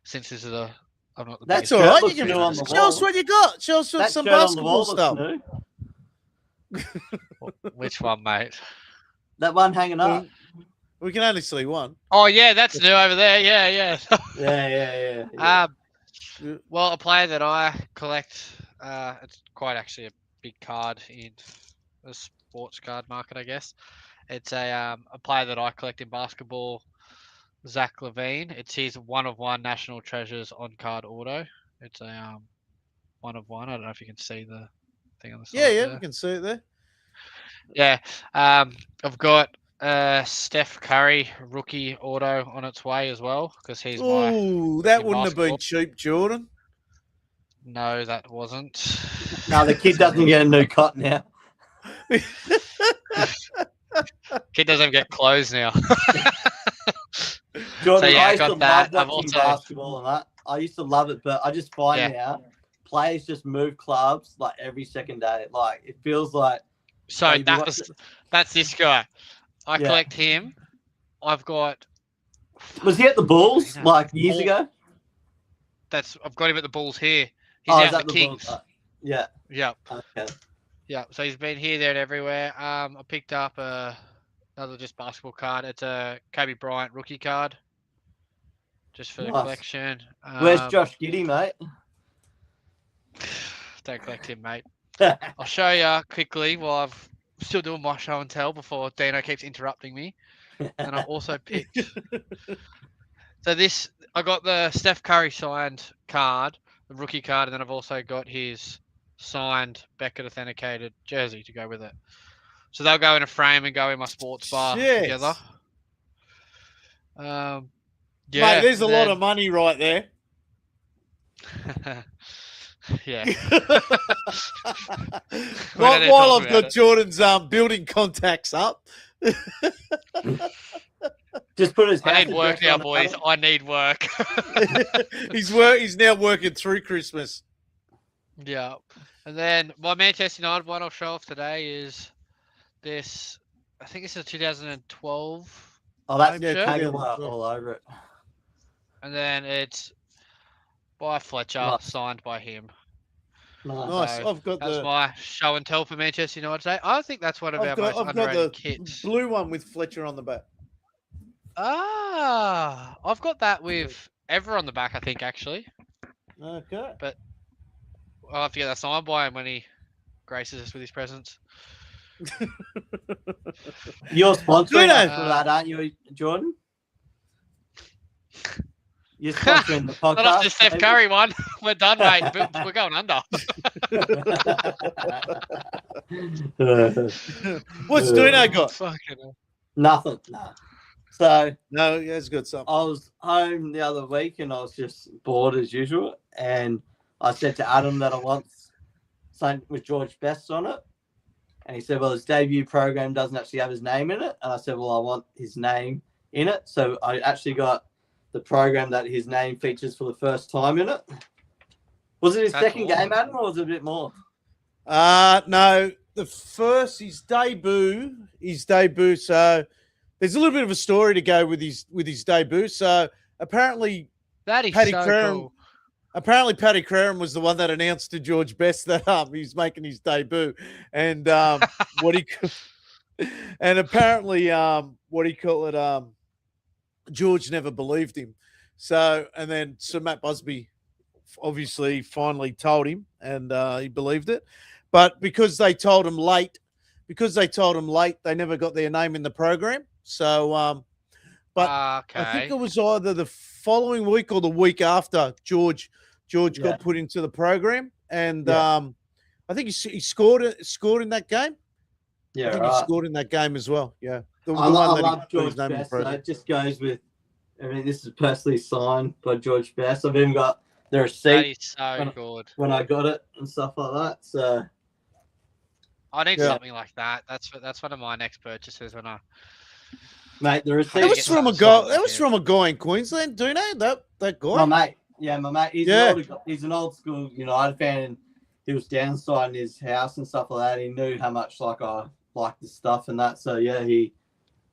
since this is I'm not the That's biggest all shirt right. looks You new can on the show us wall. what you got. Show us That some shirt on the basketball wall stuff. looks new. Which one, mate? That one hanging up. We can only see one. Oh yeah, that's new over there. Yeah. Yeah. Well, a player that I collect, it's quite actually a big card in the sports card market, I guess. It's a player that I collect in basketball, Zach Levine. It's his 1-of-1 National Treasures on card auto. It's a 1-of-1. I don't know if you can see the thing on the side. Yeah, there. we can see it there. Yeah, I've got Steph Curry rookie auto on its way as well because he's my. Ooh, that in wouldn't have been basketball. cheap, Jordan. No, that wasn't. No, the kid doesn't get a new cot now. Kid doesn't get clothes now. Jordan, So, yeah, I I used to got that. love I've watching also- basketball and that. I used to love it, but I just find now players just move clubs like every second day. Like it feels like. So Like, that's this guy. I Yeah. collect him. I've got. Was he at the Bulls No. like years ago? I've got him at the Bulls here. He's Is out that the Kings. Bulls? Yeah. Yeah. Okay. Yeah, so he's been here, there, and everywhere. I picked up another just basketball card. It's a Kobe Bryant rookie card, just for the Nice. collection. Where's Josh Giddey, mate? Don't collect him, mate. I'll show you quickly while I'm still doing my show and tell before Dino keeps interrupting me. And I also picked. So I got the Steph Curry signed card, the rookie card, and then I've also got his signed Beckett authenticated jersey to go with it. So they'll go in a frame and go in my sports bar together. Yeah, Mate, there's a lot of money right there. Yeah. While I've got Jordan's building contacts up. Just put his. I need work now, boys. I need work. He's now working through Christmas. Yeah. And then my Manchester United one I'll show off today is this. I think this is 2012. Oh, that's Yeah, tagging all over it. And then it's by Fletcher, Nice. signed by him. Nice. So I've got that's my show and tell for Manchester United today. I think that's one of our most I've got underrated the kits. blue one with Fletcher on the back. I've got that with Ever on the back, I think, actually. Okay. I'll have to get that signed by him when he graces us with his presence. You're sponsoring Bruno. us for that, aren't you, Jordan? You're sponsoring the podcast. Not off the Steph Curry one. We're done, mate. We're going under. What's Duno got? Fucking hell. Nothing. Nah. So No, he has got something. I was home the other week and I was just bored as usual. And I said to Adam that I want something with George Best on it. And he said, well, his debut program doesn't actually have his name in it. And I said, well, I want his name in it. So I actually got the program that his name features for the first time in it. Was it his second game, Adam, or was it a bit more? No, his debut. So there's a little bit of a story to go with his debut. So apparently, That is Paddy so Crerand, cool. apparently Paddy Crerand was the one that announced to George Best that he's making his debut, and and apparently George never believed him. So and then Sir Matt Busby obviously finally told him, and he believed it. But because they told him late, they never got their name in the program. So, but I think it was either the following week or the week after George got put into the program, and I think he scored in that game. Yeah, I think he scored in that game as well. Yeah, I love George Best. So it just goes with. I mean, this is personally signed by George Best. I've even got the receipt. That is so good. When I got it and stuff like that. So I need something like that. That's one of my next purchases when I. Mate, the receipt. That was from a guy. That was from a guy in Queensland. Do you know that guy? My mate. Yeah, my mate. He's an old school United fan, and he was downside in his house and stuff like that. He knew how much I liked the stuff and that. So yeah, he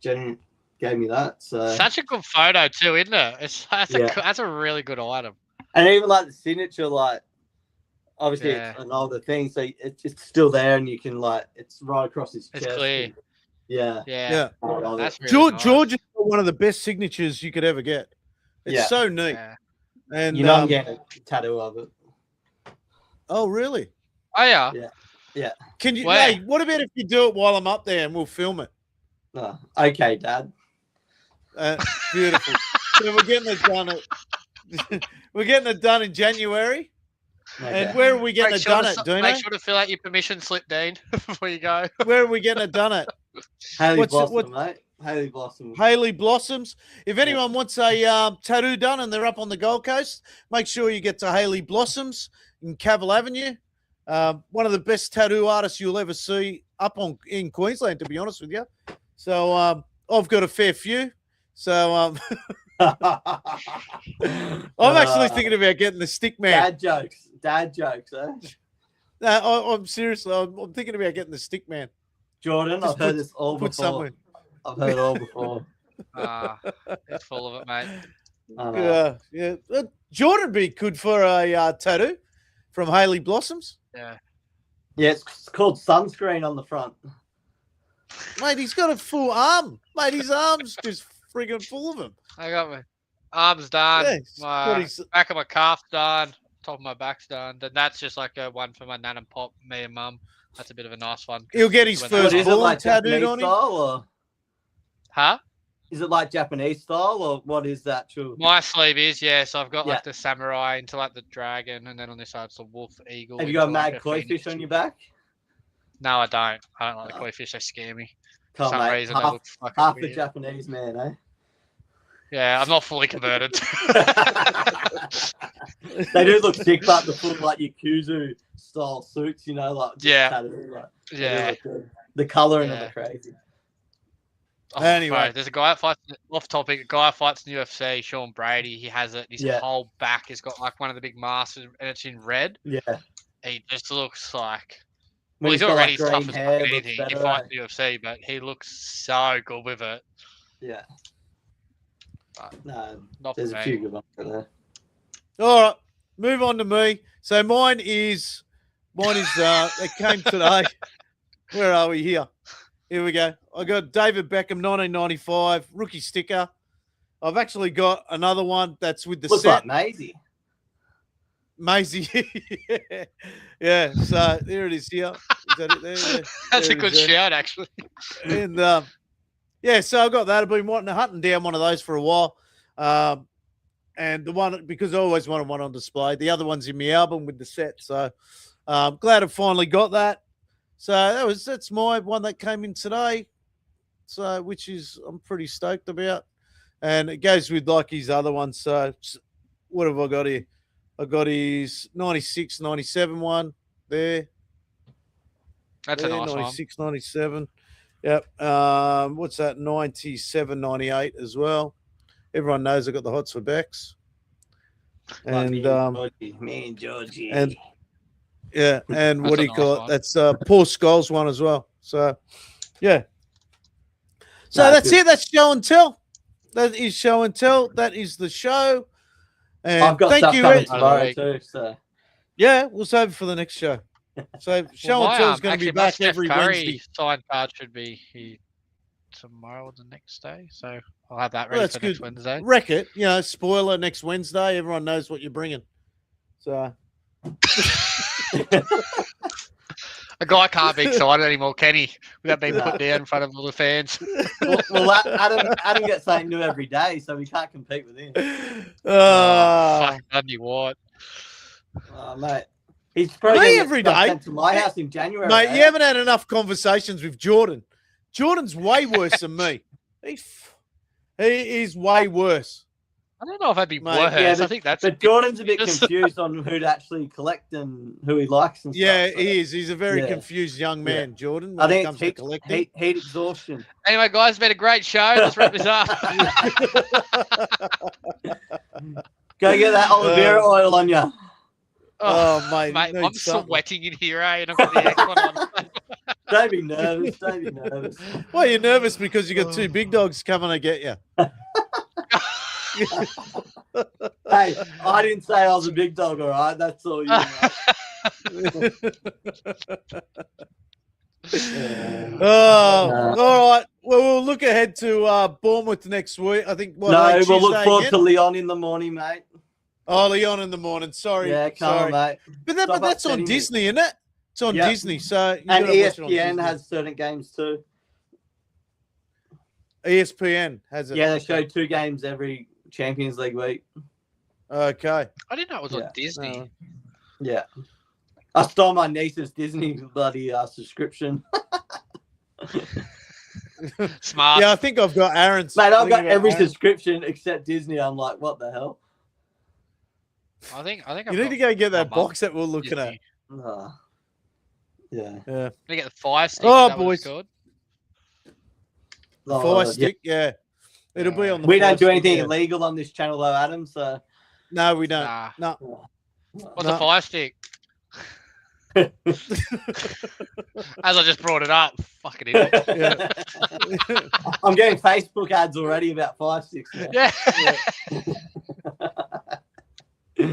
genuinely gave me that. So such a good photo too, isn't it? That's a really good item. And even the signature, obviously it's an older thing, so it's still there, and you can it's right across his chest. It's clear. Yeah. That's really nice. George is one of the best signatures you could ever get. It's so neat. Yeah. And I'm getting a tattoo of it. Oh, really? Oh yeah. Yeah. Can you? Hey, what about if you do it while I'm up there and we'll film it? Oh, okay, Dad. Beautiful. So we're getting it done. We're getting it done in January. Okay. And where are we getting it done at, Dino? Make sure to fill out your permission slip, Dean, before you go. Where are we getting it done at? Haley Blossom, mate. Haley Blossom. Haley Blossoms. If anyone wants a tattoo done and they're up on the Gold Coast, make sure you get to Haley Blossoms in Cavill Avenue. One of the best tattoo artists you'll ever see in Queensland, to be honest with you. So I've got a fair few. So I'm actually thinking about getting the stick man. Dad jokes, eh? No, I'm seriously. I'm thinking about getting the stick man. Jordan, I've heard this all before. I've heard it all before. It's full of it, mate. Yeah. Jordan be good for a tattoo from Haley Blossoms. Yeah. Yeah, it's called sunscreen on the front. Mate, he's got a full arm. Mate, his arm's just friggin' full of them. I got my arms done. My back of my calf done. Top of my back's done. Then that's just like a one for my nan and pop, me and mum. That's a bit of a nice one. He'll get his first born tattooed on him. Or? Huh? Is it like Japanese style, or what is that? My sleeve is, so I've got like the samurai into like the dragon, and then on this side it's a wolf eagle. Have you got a mad koi fish on your back? No, I don't. I don't like the koi fish. They scare me. For some reason, they look fucking half weird. the Japanese man, eh? Yeah, I'm not fully converted. They do look sick, but the full Yakuza style suits, tattoo, the color and the crazy. Oh, anyway, there's a guy that fights off topic. A guy fights in the UFC, Sean Brady. He has it. His whole back has got like one of the big masks, and it's in red. Yeah, he just looks like. Well, he's already tough as fucking anything. He fights the UFC, but he looks so good with it. Yeah. No, there's a few good ones there. All right, move on to me. So mine is it came today. Where are we here? Here we go. I got David Beckham, 1995 rookie sticker. I've actually got another one that's with the Looks set. like Maisie. Maisie. yeah. So there it is here. Is that it there? Yeah. That's There a it good is there. shout, actually. And yeah, so I got that. I've been wanting to hunting down one of those for a while. And the one, because I always wanted one on display. The other one's in my album with the set. So glad I finally got that. So that's my one that came in today. So which is I'm pretty stoked about. And it goes with like his other ones. So what have I got here? I got his 96, 97 one there. That's there, a nice 96, 97. Yep. What's that? 97, 98 as well. Everyone knows I got the hots for Bex. And me and Georgie. And yeah, and That's what do a you nice call it? one. That's Paul Scholes one as well. So yeah. So No, that's good. it. That's show and tell. That is show and tell. That is the show. And I've got thank stuff you. coming Ed. tomorrow too. So Yeah, we'll save it for the next show. So show and tell is going to be actually, my back Steph every Curry Wednesday. signed card should be here tomorrow or the next day. So I'll have that Well, ready that's for good. next Wednesday. Wreck it. Spoiler next Wednesday. Everyone knows what you're bringing. So A guy can't be excited anymore, can he? Without being put down in front of all the fans. well, Adam gets something new every day, so we can't compete with him. Fuck, Andy White. Oh, mate. He's probably Me gonna get every stuff day. sent to my house in January. mate, you eh? haven't had enough conversations with Jordan. Jordan's way worse than me. He is way worse. I don't know if that'd be Mate, worse. yeah, I think that's But Jordan's a bit just- confused on who to actually collect and who he likes and Yeah, stuff. he is. He's a very Yeah. confused young man, Jordan, I when it think comes it's to collecting. heat exhaustion. Anyway, guys, it's been a great show. Let's wrap this up. Go get that Oliveira oil on you. Oh, mate, mate, he I'm needs something. sweating in here, eh? And I've got the aircon on. Don't be nervous. Don't be nervous. Well, you're nervous because you got two big dogs coming to get you. Hey, I didn't say I was a big dog, all right? That's all you know. Oh, all right. Well, we'll look ahead to Bournemouth next week. I think. What, No, late we'll look Tuesday forward again? to Leon in the morning, mate. Oh, Leon in the morning. Sorry. Yeah, come sorry. on, mate. But Stop that's on upsetting me. Disney, isn't it? It's on Yep. Disney. So you And gotta watch it on ESPN Disney. has certain games too. ESPN has it. Yeah, they show 2 games every Champions League week. Okay. I didn't know it was on Yeah. Disney. No. Yeah. I stole my niece's Disney bloody subscription. Smart. Yeah, I think I've got Aaron's. Mate, I I've think got I've every Aaron's. subscription except Disney. I'm like, what the hell? I think You need to go get that my mum box that we're looking at. Disney. Oh. Yeah. Yeah. I get the Fire Stick. Oh, is that what it's boys. called? The Oh, Fire yeah. Stick, yeah. It'll be on the We Fire don't do Stick, anything yeah. illegal on this channel, though, Adam. So No, we don't. Nah. No. What's No. a Fire Stick? As I just brought it up. Fucking idiot. Yeah. I'm getting Facebook ads already about 5, 6. Now. Yeah. All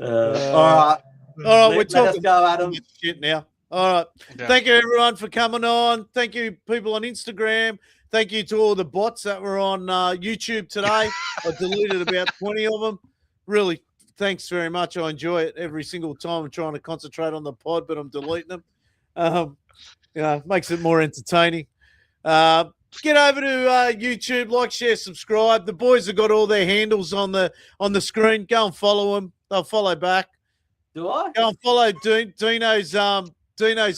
right. All right, we're Let us talking go, Adam. shit now. All right. Thank you, everyone, for coming on. Thank you, people on Instagram. Thank you to all the bots that were on YouTube today. I deleted about 20 of them. Really, thanks very much. I enjoy it every single time. I'm trying to concentrate on the pod, but I'm deleting them. Makes it more entertaining. Get over to YouTube, like, share, subscribe. The boys have got all their handles on the screen. Go and follow them. They'll follow back. Do I? Go and follow Dino's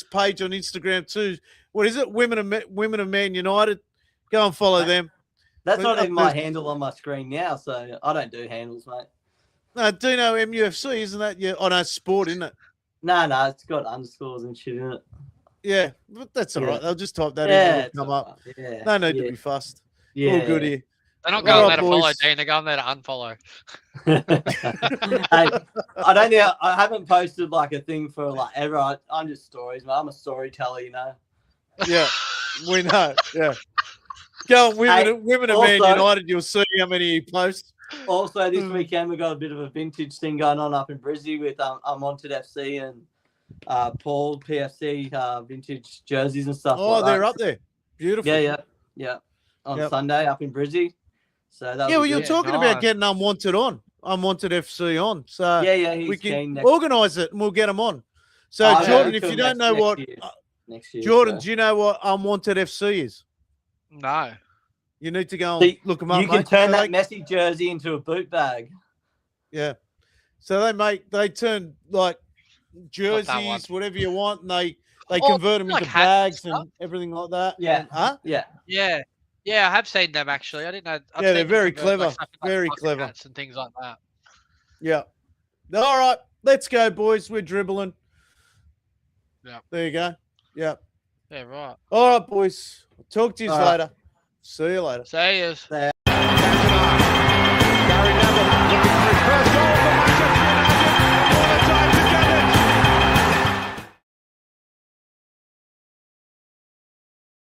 page on Instagram too. What is it? Women of Man United. Go and follow them. That's not Up even my there. handle on my screen now, so I don't do handles, mate. No, Dino MUFC, isn't that? Yeah, oh no, sport, isn't it? No, it's got underscores and shit in it. Yeah, but that's all Yeah. right. They'll just type that Yeah, in. it's It'll come up. alright. Yeah, No need yeah, to be fussed. yeah. All good here. They're not All going right, there to follow, boys. Dean. They're going there to unfollow. Hey, I don't know. I haven't posted like a thing for like ever. I'm just stories, man. I'm a storyteller, you know. Yeah, we know. Yeah. Go on, women of Man also- United. You'll see how many you post. Also, this weekend we got a bit of a vintage thing going on up in Brizzy with Unwanted FC and Paul PFC vintage jerseys and stuff. Oh, like they're that. up there. Beautiful. Yeah. On Yep. Sunday up in Brizzy. So that Yeah, well, was you're good. talking nice. about getting unwanted on. Unwanted FC on. So Yeah, we he's can keen next. organise it and we'll get him on. So Oh, yeah, Jordan, we if could you don't next- know next what year. Next year. Jordan, so. do you know what Unwanted FC is? No. You need to go and See, look them up. You can mate. turn So that Messi jersey into a boot bag. Yeah. So they turn like jerseys, one. whatever you want, and they Oh, convert them like into hats and bags stuff. and everything like that. Yeah. And, huh? Yeah. Yeah. Yeah, I have seen them actually. I didn't know. I've Yeah, seen they're them very convert, clever. stuff like Very bucket clever. hats and things like that. Yeah. All right. Let's go, boys. We're dribbling. Yeah. There you go. Yeah. Yeah, right. All right, boys. Talk to you All right. later. See you later. See yous. So,